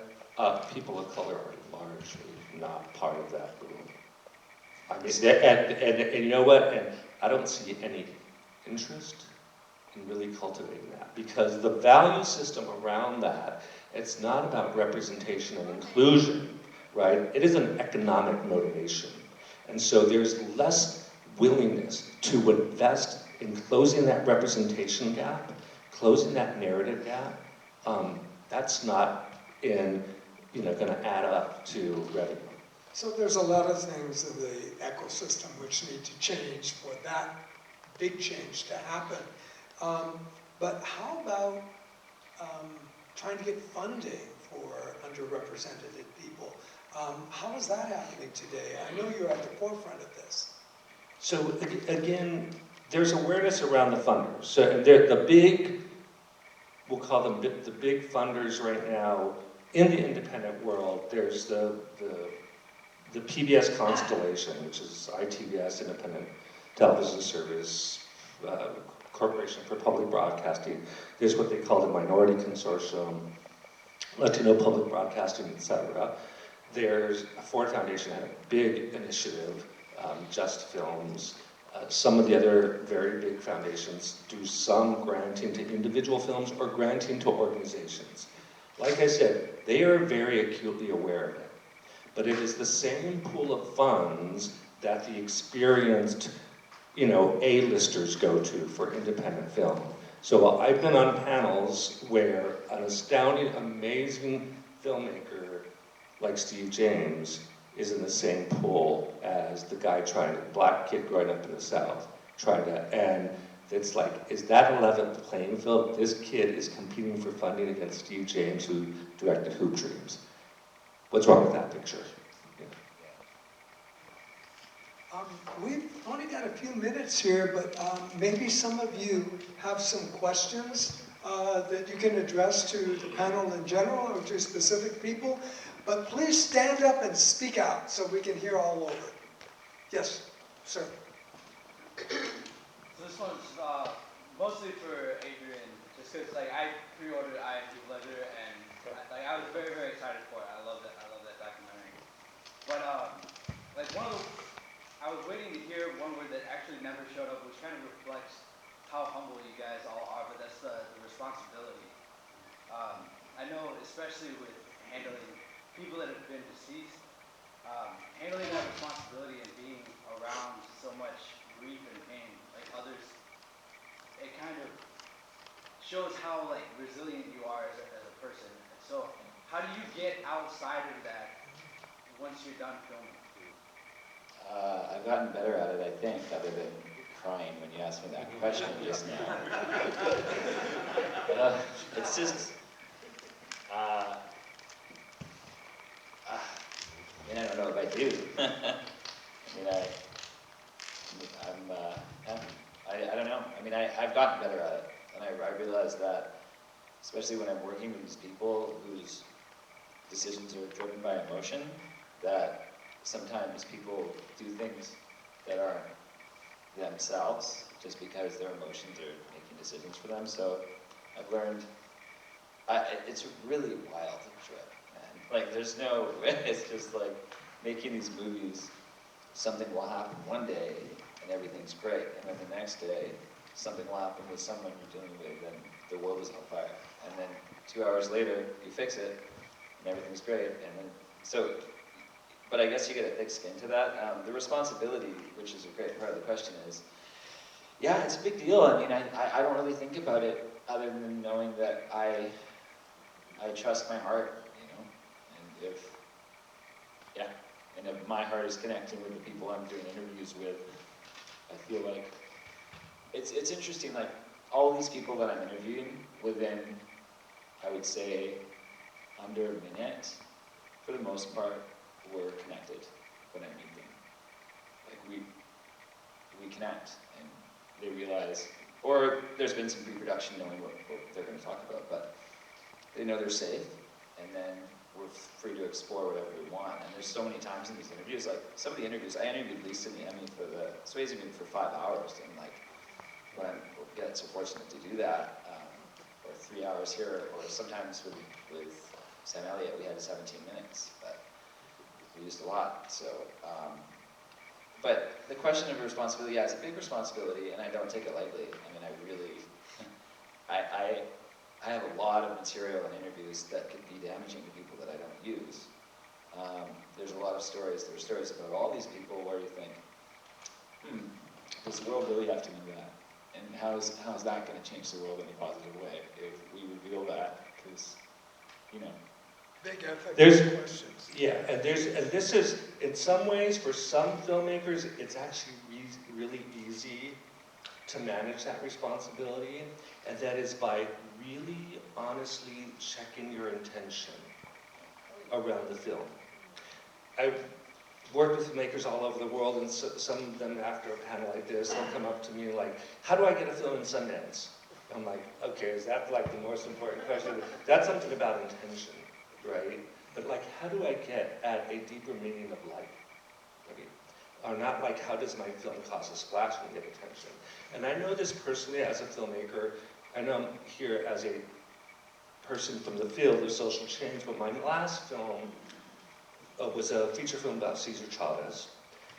people of color are largely not part of that boom. I mean, and you know what? And I don't see any interest in really cultivating that, because the value system around that, it's not about representation and inclusion, right? It is an economic motivation. And so there's less willingness to invest in closing that representation gap, closing that narrative gap. That's not going to add up to revenue. So there's a lot of things in the ecosystem which need to change for that big change to happen. But how about trying to get funding for underrepresented people? How is that happening today? I know you're at the forefront of this. So again, there's awareness around the funders. So the big, we'll call them the big funders right now in the independent world. There's the PBS constellation, which is ITVS, Independent Television Service, Corporation for Public Broadcasting. There's what they call the Minority Consortium, Latino Public Broadcasting, etc. There's a Ford Foundation had a big initiative, Just Films. Some of the other very big foundations do some granting to individual films or granting to organizations. Like I said, they are very acutely aware of it. But it is the same pool of funds that the experienced, A-listers go to for independent film. So I've been on panels where an astounding, amazing filmmaker like Steve James is in the same pool as the guy black kid growing up in the South, and It's like, is that a level playing field? This kid is competing for funding against Steve James, who directed Hoop Dreams. What's wrong with that picture? We've only got a few minutes here, but maybe some of you have some questions that you can address to the panel in general or to specific people. But please stand up and speak out so we can hear all over. Yes, sir. So this one's mostly for Adrian, just because like I pre-ordered I Am Heath Ledger and I was very, very excited for it. I love that documentary. But like I was waiting to hear one word that actually never showed up, which kind of reflects how humble you guys all are, but that's the responsibility. I know, especially with handling people that have been deceased, handling that responsibility and being around so much grief and pain, like others, it kind of shows how like resilient you are as a person. So how do you get outside of that once you're done filming? I've gotten better at it, I think, other than crying when you asked me that question just now. It's just, I mean, I don't know if I do. I don't know. I mean, I've gotten better at it, and I realize that, especially when I'm working with these people whose decisions are driven by emotion, that sometimes people do things that aren't themselves just because their emotions are making decisions for them. So I've learned, it's a really wild trip, man. Like there's no, it's just like making these movies, something will happen one day and everything's great. And then the next day, something will happen with someone you're dealing with and the world is on fire. And then 2 hours later, you fix it and everything's great. And then, so, but I guess you get a thick skin to that. The responsibility, which is a great part of the question, is, yeah, it's a big deal. I mean, I don't really think about it other than knowing that I trust my heart, you know, and if my heart is connecting with the people I'm doing interviews with, I feel like, it's interesting, like, all these people that I'm interviewing, within, I would say, under a minute, for the most part, we're connected when I meet them. Like, we connect, and they realize, or there's been some pre-production knowing what they're going to talk about, but they know they're safe, and then we're free to explore whatever we want. And there's so many times in these interviews, like some of the interviews, I interviewed Lisa and Emmy for the Swayze movie for 5 hours, and like, when I get so fortunate to do that, or 3 hours here, or sometimes with Sam Elliott, we had 17 minutes, but we used a lot, so. But the question of responsibility, yeah, it's a big responsibility, and I don't take it lightly. I mean, I really, I have a lot of material and interviews that could be damaging to people that I don't use. There's a lot of stories, there are stories about all these people where you think, does the world really have to know that? And how is that going to change the world in a positive way if we reveal that? Because, you know. Big ethical questions. Yeah, and this is, in some ways, for some filmmakers, it's actually really easy to manage that responsibility, and that is by really honestly checking your intention around the film. I've worked with filmmakers all over the world, and some of them, after a panel like this, they'll come up to me like, how do I get a film in Sundance? I'm like, okay, is that like the most important question? That's something about intention, right? But like, how do I get at a deeper meaning of life? Right? Or not like, how does my film cause a splash and get attention? And I know this personally as a filmmaker. I know I'm here as a person from the field of social change, but my last film was a feature film about Cesar Chavez,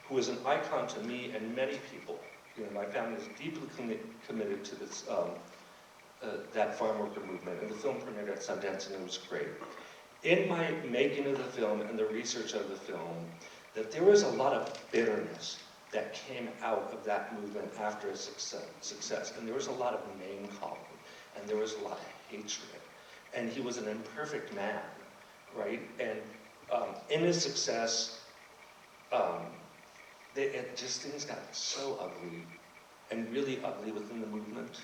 who is an icon to me and many people. You know, my family is deeply committed to this, that farm worker movement, and the film premiered at Sundance, and it was great. In my making of the film and the research of the film, that there was a lot of bitterness that came out of that movement after its success. And there was a lot of name-calling, and there was a lot of hatred. And he was an imperfect man, right? And in his success, things got so ugly and really ugly within the movement.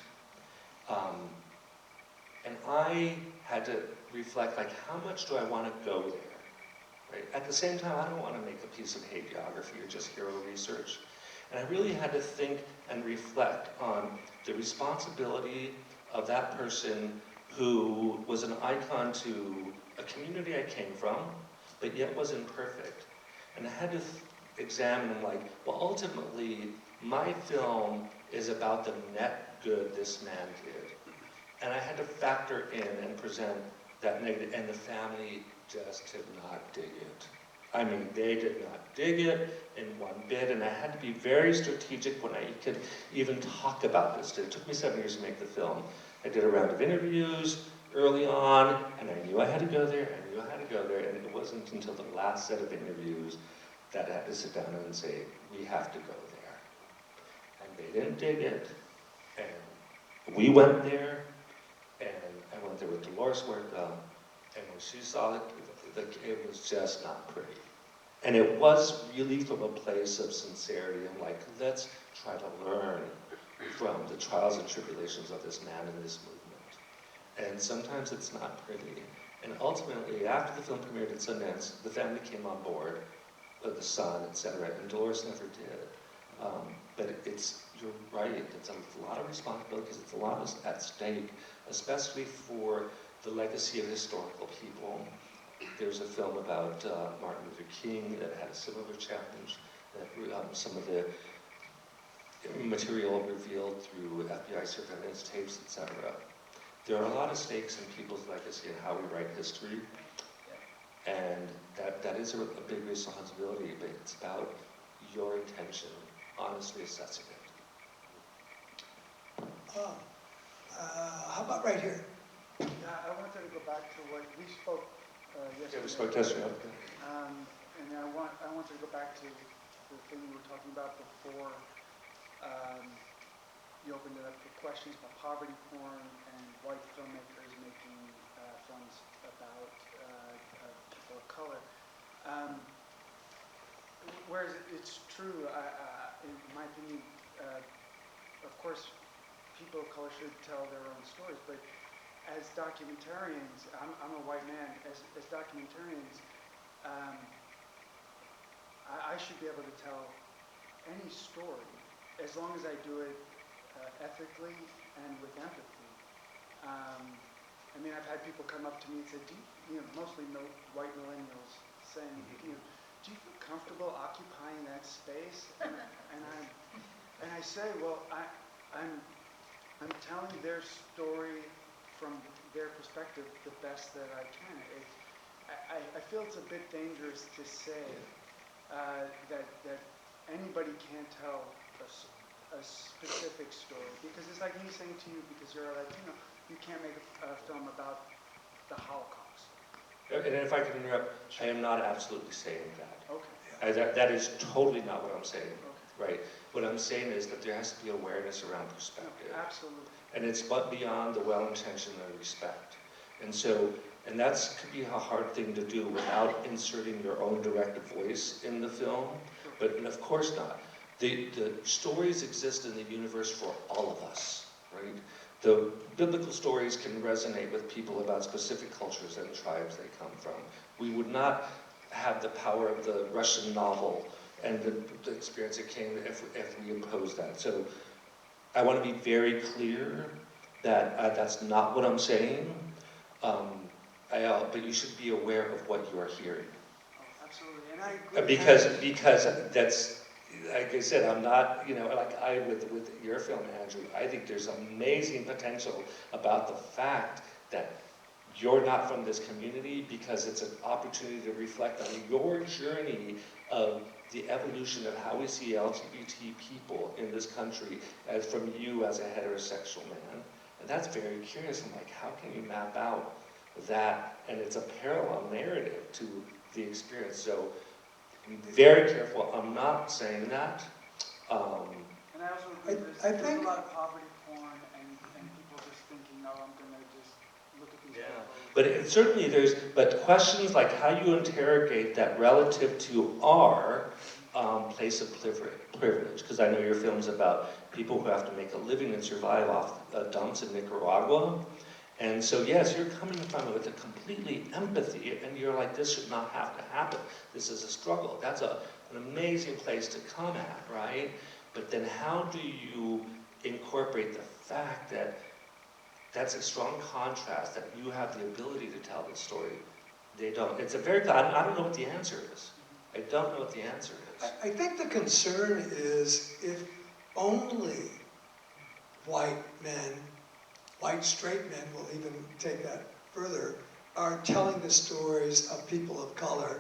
And I had to reflect, like, how much do I want to go there? Right? At the same time, I don't want to make a piece of hagiography or just hero research. And I really had to think and reflect on the responsibility of that person who was an icon to a community I came from, but yet wasn't perfect. And I had to examine, like, well, ultimately, my film is about the net good this man did. And I had to factor in and present that negative, and the family just did not dig it. I mean, they did not dig it in one bit, and I had to be very strategic when I could even talk about this. It took me 7 years to make the film. I did a round of interviews early on, and I knew I had to go there, I knew I had to go there, and it wasn't until the last set of interviews that I had to sit down and say, we have to go there. And they didn't dig it, and we went there, and I went there with Dolores Huerta, and when she saw it, it was just not pretty. And it was really from a place of sincerity and like, let's try to learn from the trials and tribulations of this man in this movement. And sometimes it's not pretty. And ultimately, after the film premiered at Sundance, the family came on board, the son, etc., and Dolores never did. But you're right, it's a lot of responsibilities, it's a lot at stake, especially for the legacy of historical people. There's a film about Martin Luther King that had a similar challenge, that some of the material revealed through FBI surveillance tapes, etc. There are a lot of stakes in people's legacy and how we write history, and that is a big responsibility, but it's about your intention, honestly assessing it. How about right here? Yeah, I wanted to go back to what we spoke yesterday. Yeah, we spoke yesterday. And I wanted to go back to the thing we were talking about before. You opened it up for questions about poverty porn and white filmmakers making films about people of color. Whereas it's true, in my opinion, of course, people of color should tell their own stories, but as documentarians, I'm a white man, as documentarians, I should be able to tell any story as long as I do it ethically and with empathy. I mean, I've had people come up to me and say, mostly white millennials, saying, do you feel comfortable occupying that space? And I say, well, I'm telling their story from their perspective the best that I can. I feel it's a bit dangerous to say that anybody can tell a specific story, because it's like me saying to you, because you're a Latino, you can't make a film about the Holocaust. And if I can interrupt, I am not absolutely saying that. Okay. That is totally not what I'm saying, right? What I'm saying is that there has to be awareness around perspective. No, absolutely. And it's but beyond the well-intentioned and respect. And that's could be a hard thing to do without inserting your own direct voice in the film, but of course not. The stories exist in the universe for all of us, right? The biblical stories can resonate with people about specific cultures and tribes they come from. We would not have the power of the Russian novel and the experience it came if we impose that. So I want to be very clear that that's not what I'm saying, but you should be aware of what you are hearing. Oh, absolutely, and I agree. Because that's, like I said, I'm not, with your film, Andrew, I think there's amazing potential about the fact that you're not from this community, because it's an opportunity to reflect on your journey of the evolution of how we see LGBT people in this country as from you as a heterosexual man. And that's very curious. I'm like, how can you map out that? And it's a parallel narrative to the experience. So I'm very careful. I'm not saying that. And I also agree there's a lot of poverty porn and people just thinking, oh, I'm going to just look at these But certainly but questions like how you interrogate that relative to our place of privilege, because I know your film's about people who have to make a living and survive off dumps in Nicaragua. And so, yes, you're coming from it with a completely empathy, and you're like, this should not have to happen. This is a struggle. That's an amazing place to come at, right? But then how do you incorporate the fact that that's a strong contrast, that you have the ability to tell the story? They don't. It's a very, I don't know what the answer is. I don't know what the answer is. I think the concern is if only white men, white straight men will even take that further, are telling the stories of people of color,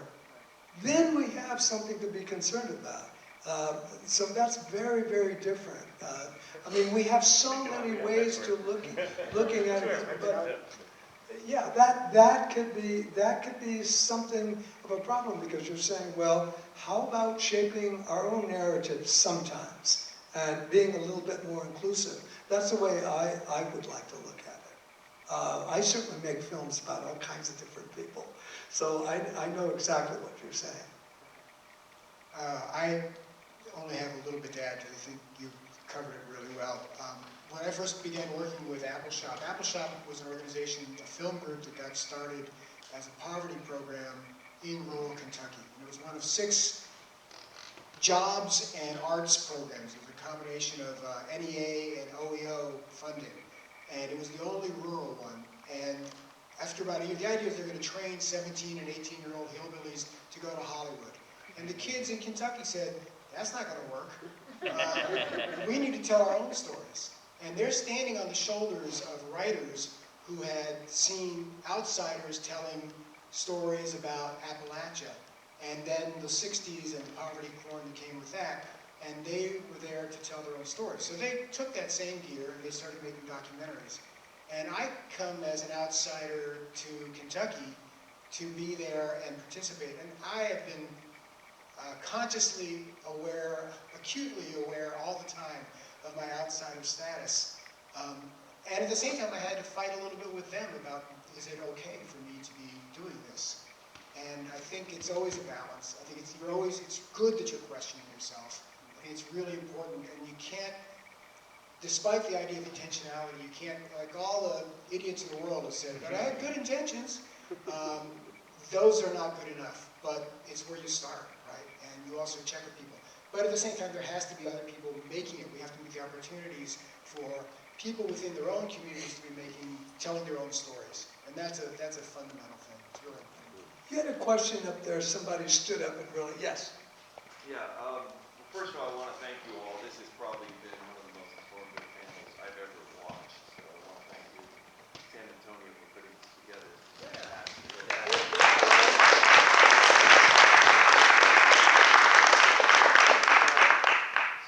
then we have something to be concerned about. So that's very, very different. I mean, we have so many ways to looking at it, but yeah, that could be something of a problem, because you're saying, well, how about shaping our own narrative sometimes and being a little bit more inclusive? That's the way I would like to look at it. I certainly make films about all kinds of different people, so I know exactly what you're saying. I only have a little bit to add to it. I think you covered it really well. When I first began working with Apple Shop was an organization, a film group that got started as a poverty program in rural Kentucky. And it was one of 6 jobs and arts programs. It was a combination of NEA and OEO funding. And it was the only rural one. And after about a year, the idea is they're going to train 17 and 18-year-old hillbillies to go to Hollywood. And the kids in Kentucky said, that's not going to work. We need to tell our own stories. And they're standing on the shoulders of writers who had seen outsiders telling stories about Appalachia. And then the 60s and the poverty porn that came with that. And they were there to tell their own stories. So they took that same gear and they started making documentaries. And I come as an outsider to Kentucky to be there and participate. And I have been consciously aware, acutely aware all the time of my outsider status. And at the same time, I had to fight a little bit with them about, is it okay for me to be doing this? And I think it's always a balance. I think it's good that you're questioning yourself. I think it's really important, and you can't, despite the idea of intentionality, you can't, like all the idiots in the world have said, but I had good intentions. Those are not good enough, but it's where you start, right? And you also check with people. But at the same time, there has to be other people making it. We have to make the opportunities for people within their own communities to be telling their own stories. And that's a fundamental thing. It's really important. You had a question up there. Somebody stood up and really, yes. Yeah, well, first of all, I want to thank you all. This has probably been one of the most informative panels I've ever watched. So I want to thank you, San Antonio, for putting this together.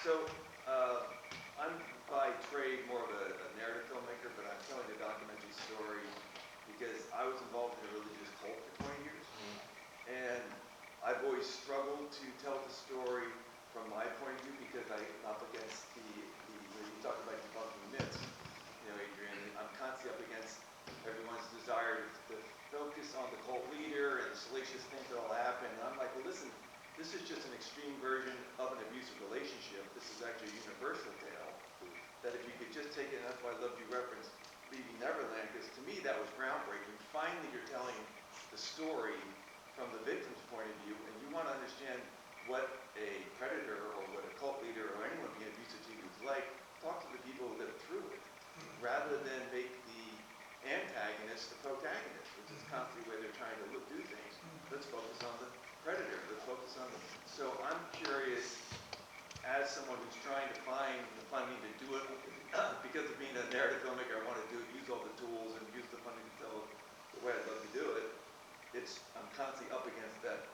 So, I'm by trade more of a narrative filmmaker, but I'm telling a documentary story because I was involved in a religious cult for 20 years. And I've always struggled to tell the story from my point of view because I'm up against when you talk about debunking myths, Adrian, I'm constantly up against everyone's desire to focus on the cult leader and the salacious things that all happen. And I'm like, well, listen, this is just an extreme version of an abusive relationship. This is actually a universal tale. That if you could just take it, and that's why I loved you referenced Leaving Neverland, because to me that was groundbreaking. Finally, you're telling the story from the victim's point of view, and you want to understand what a predator or what a cult leader or anyone being abusive to you is like. Talk to the people who lived through it, rather than make the antagonist the protagonist, which is constantly the way they're trying to do things. Let's focus on the predator. Let's focus on the. So I'm curious, as someone who's trying to find the funding to do it, because of being a narrative filmmaker, I want to use all the tools and use the funding to tell it the way I'd love to do it. I'm constantly up against that.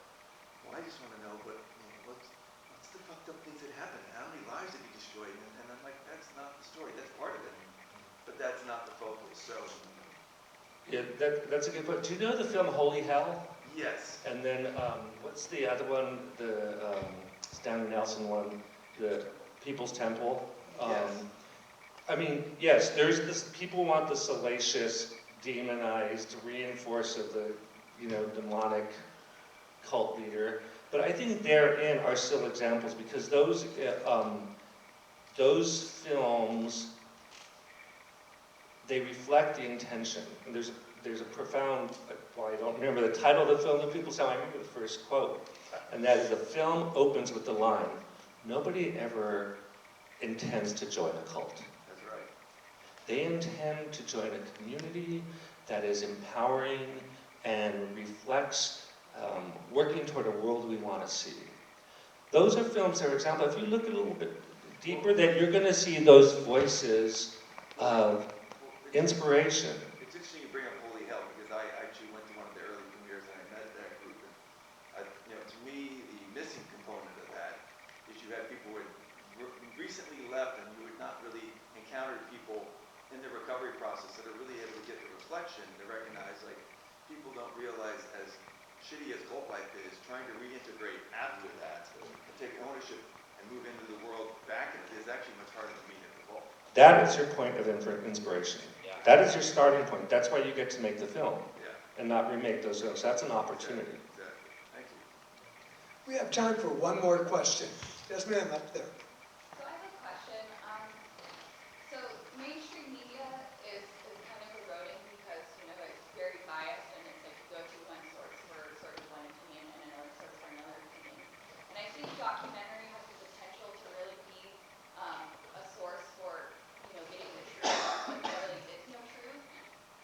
Well, I just want to know what's the fucked up things that happened? How many lives did he destroy? And I'm like, that's not the story. That's part of it, but that's not the focus. So. Yeah, that's a good point. Do you know the film Holy Hell? Yes. And then what's the other one? The Stanley Nelson one, the People's Temple. Yes. I mean, yes, there's this. People want the salacious, demonized, reinforce of the, demonic cult leader. But I think therein are still examples, because those those films, they reflect the intention. And there's a profound, well, I don't remember the title of the film that people say, I remember the first quote. And that is, the film opens with the line, nobody ever intends to join a cult. That's right. They intend to join a community that is empowering and reflects working toward a world we want to see. Those are films that are examples. If you look a little bit deeper, then you're going to see those voices of inspiration. It's interesting you bring up Holy Hell, because I actually went to one of the early premieres and I met that group. And to me, the missing component of that is you had people who had recently left, and you had not really encountered people in the recovery process that are really able to get the reflection to recognize, like, people don't realize, as shitty as cult life is, trying to reintegrate after that and take ownership and move into the world back is actually much harder than being at the cult. That is your point of inspiration. Yeah. That is your starting point. That's why you get to make the film, and not remake those films. That's an opportunity. Exactly. Thank you. We have time for one more question. Yes, ma'am, up there. So I have a question. So mainstream media is kind of eroding because, it's very biased, and it's like you go to one source for sort of one opinion and another source for another opinion. And I think documentary has the potential to really be a source for, getting the truth when there really is no truth.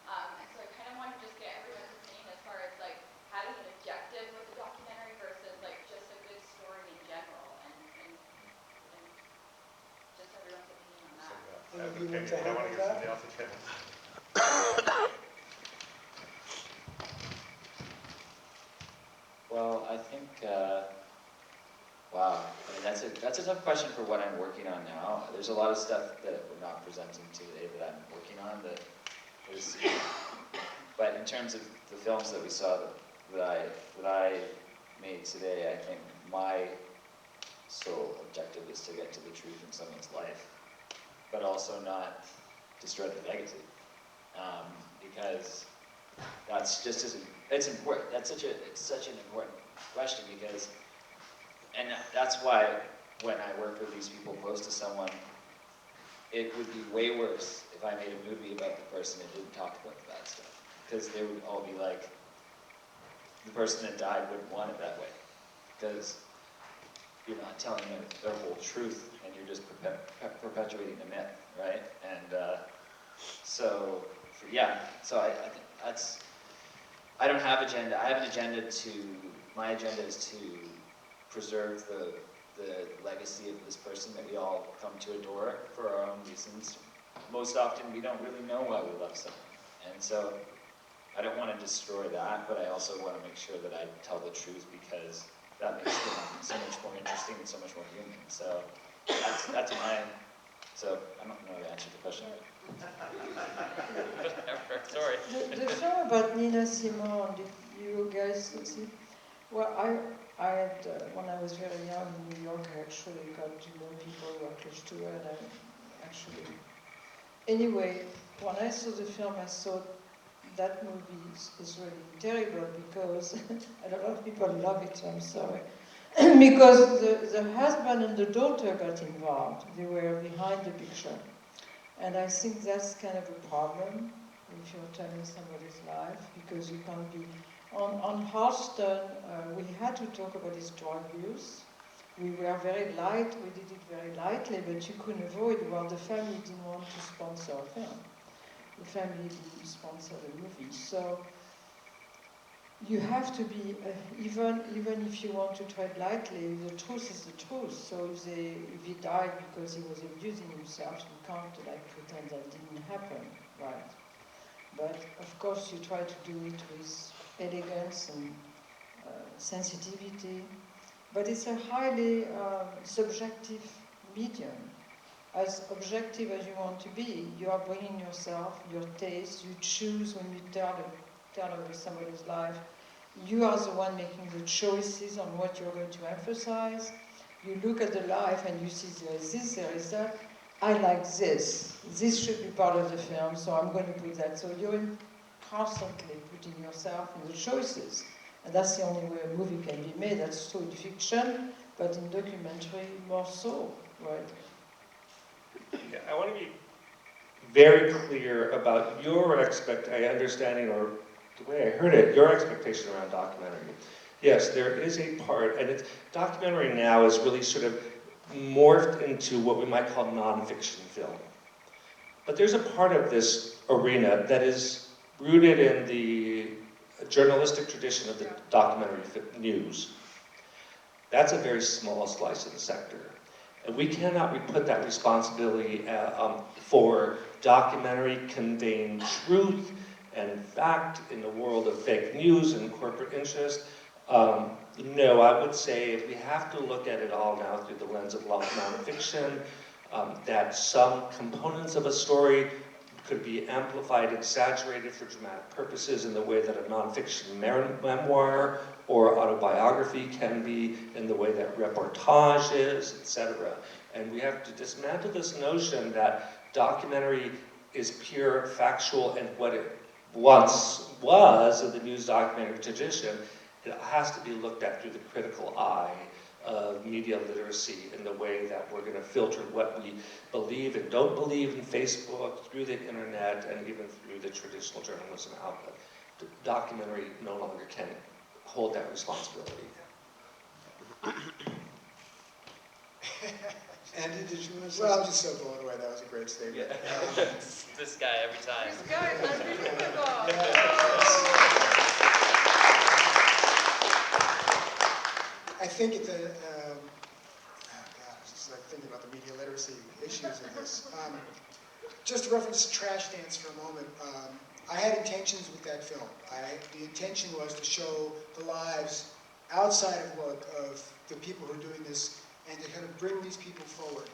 And so I kind of want to just get everyone's opinion as far as like having an objective with the documentary versus like just a good story in general, and just everyone's opinion on that. I have an opinion, but I want to get somebody else's opinion. Well, I think, wow, I mean, that's a tough question for what I'm working on now. There's a lot of stuff that we're not presenting today that I'm working on that is, but in terms of the films that we saw that I made today, I think my sole objective is to get to the truth in someone's life, but also not destroy their legacy, because that's just as it's important. It's such an important question, because, and that's why when I work with these people close to someone, it would be way worse if I made a movie about the person and didn't talk about the bad stuff, because they would all be like, the person that died wouldn't want it that way, because you're not telling them their whole truth, and you're just perpetuating a myth, right? And so I think that's, I don't have agenda. I have an agenda my agenda is to preserve the legacy of this person that we all come to adore for our own reasons. Most often we don't really know why we love someone. And so I don't want to destroy that, but I also want to make sure that I tell the truth, because that makes them so much more interesting and so much more human. So that's my, so I don't know how to answer the question. Sorry. The film about Nina Simone, did you guys see? Well, I had, when I was very young in New York, I actually got to know people who were close to her, and I actually, anyway, when I saw the film, I thought that movie is really terrible, because, and a lot of people love it, so I'm sorry, because the husband and the daughter got involved. They were behind the picture. And I think that's kind of a problem if you're telling somebody's life, because you can't be... On Halston, we had to talk about his drug use. We were very light, we did it very lightly, but you couldn't avoid, well, the family didn't want to sponsor a film. The family didn't sponsor the movie. So you have to be, even if you want to tread lightly, the truth is the truth. So if he died because he was abusing himself, you can't pretend that didn't happen, right? But of course you try to do it with elegance and sensitivity. But it's a highly subjective medium. As objective as you want to be, you are bringing yourself, your taste, you choose when you tell over somebody's life. You are the one making the choices on what you're going to emphasize. You look at the life and you see there is this, there is that. I like this. This should be part of the film, so I'm going to put that. So you're constantly putting yourself in the choices. And that's the only way a movie can be made. That's true in fiction, but in documentary more so, right? Yeah, I want to be very clear about your understanding, or the way I heard it, your expectation around documentary. Yes, there is a part, and documentary now is really sort of morphed into what we might call nonfiction film. But there's a part of this arena that is rooted in the journalistic tradition of the documentary news. That's a very small slice of the sector. And we cannot put that responsibility for documentary conveying truth and fact in the world of fake news and corporate interest. No, I would say we have to look at it all now through the lens of nonfiction, that some components of a story could be amplified, exaggerated for dramatic purposes in the way that a nonfiction memoir or autobiography can be, in the way that reportage is, etc. And we have to dismantle this notion that documentary is pure factual, and what it once was in the news documentary tradition, it has to be looked at through the critical eye of media literacy in the way that we're going to filter what we believe and don't believe in Facebook, through the internet, and even through the traditional journalism outlet. The documentary no longer can hold that responsibility. Andy, did you want to say? Well, I'm just so blown away. That was a great statement. This guy every time. This guy is unbelievable. I think it's a, oh God, I was just like thinking about the media literacy issues of this. Just to reference Trash Dance for a moment, I had intentions with that film. The intention was to show the lives outside of work of the people who are doing this and to kind of bring these people forward.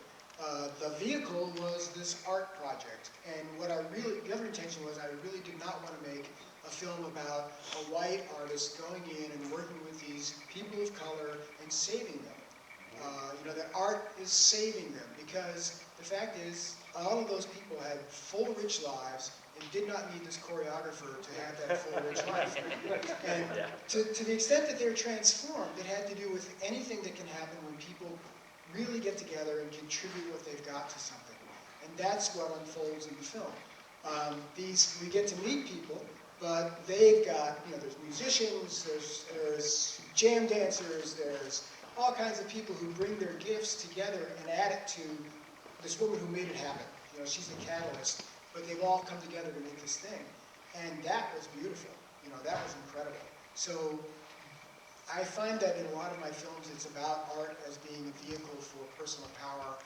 The vehicle was this art project, and the other intention was I really did not want to make a film about a white artist going in and working with these people of color and saving them. That art is saving them, because the fact is, all of those people had full, rich lives and did not need this choreographer to have that full, rich life. And to the extent that they're transformed, it had to do with anything that can happen when people really get together and contribute what they've got to something. And that's what unfolds in the film. We get to meet people, but they've got, there's musicians, there's jam dancers, there's all kinds of people who bring their gifts together and add it to this woman who made it happen. She's the catalyst, but they've all come together to make this thing. And that was beautiful. That was incredible. So I find that in a lot of my films, it's about art as being a vehicle for personal power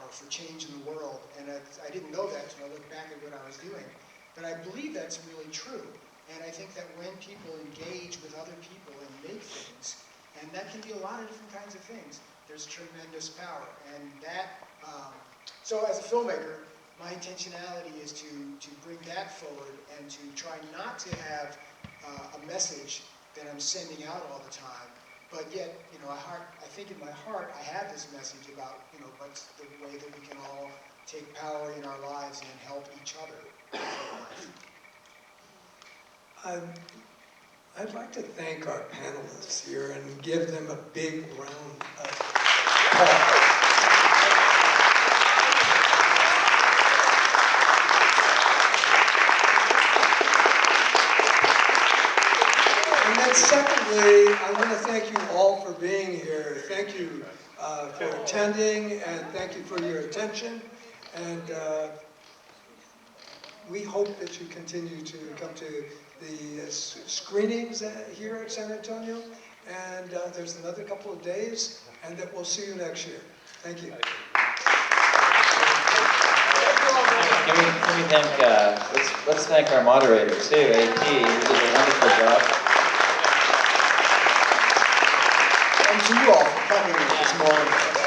or for change in the world. And I didn't know that until I looked back at what I was doing. But I believe that's really true. And I think that when people engage with other people and make things, and that can be a lot of different kinds of things, there's tremendous power. And that, so as a filmmaker, my intentionality is to bring that forward and to try not to have a message that I'm sending out all the time, but yet, I think in my heart, I have this message about, what's the way that we can all take power in our lives and help each other. I'd like to thank our panelists here and give them a big round of applause. And then secondly, I want to thank you all for being here. Thank you for attending, and thank you for your attention. And we hope that you continue to come to the screenings here at San Antonio. And there's another couple of days, and that we'll see you next year. Thank you. Can we thank, let's thank our moderator too, AP, who did a wonderful job. And to you all for coming this morning.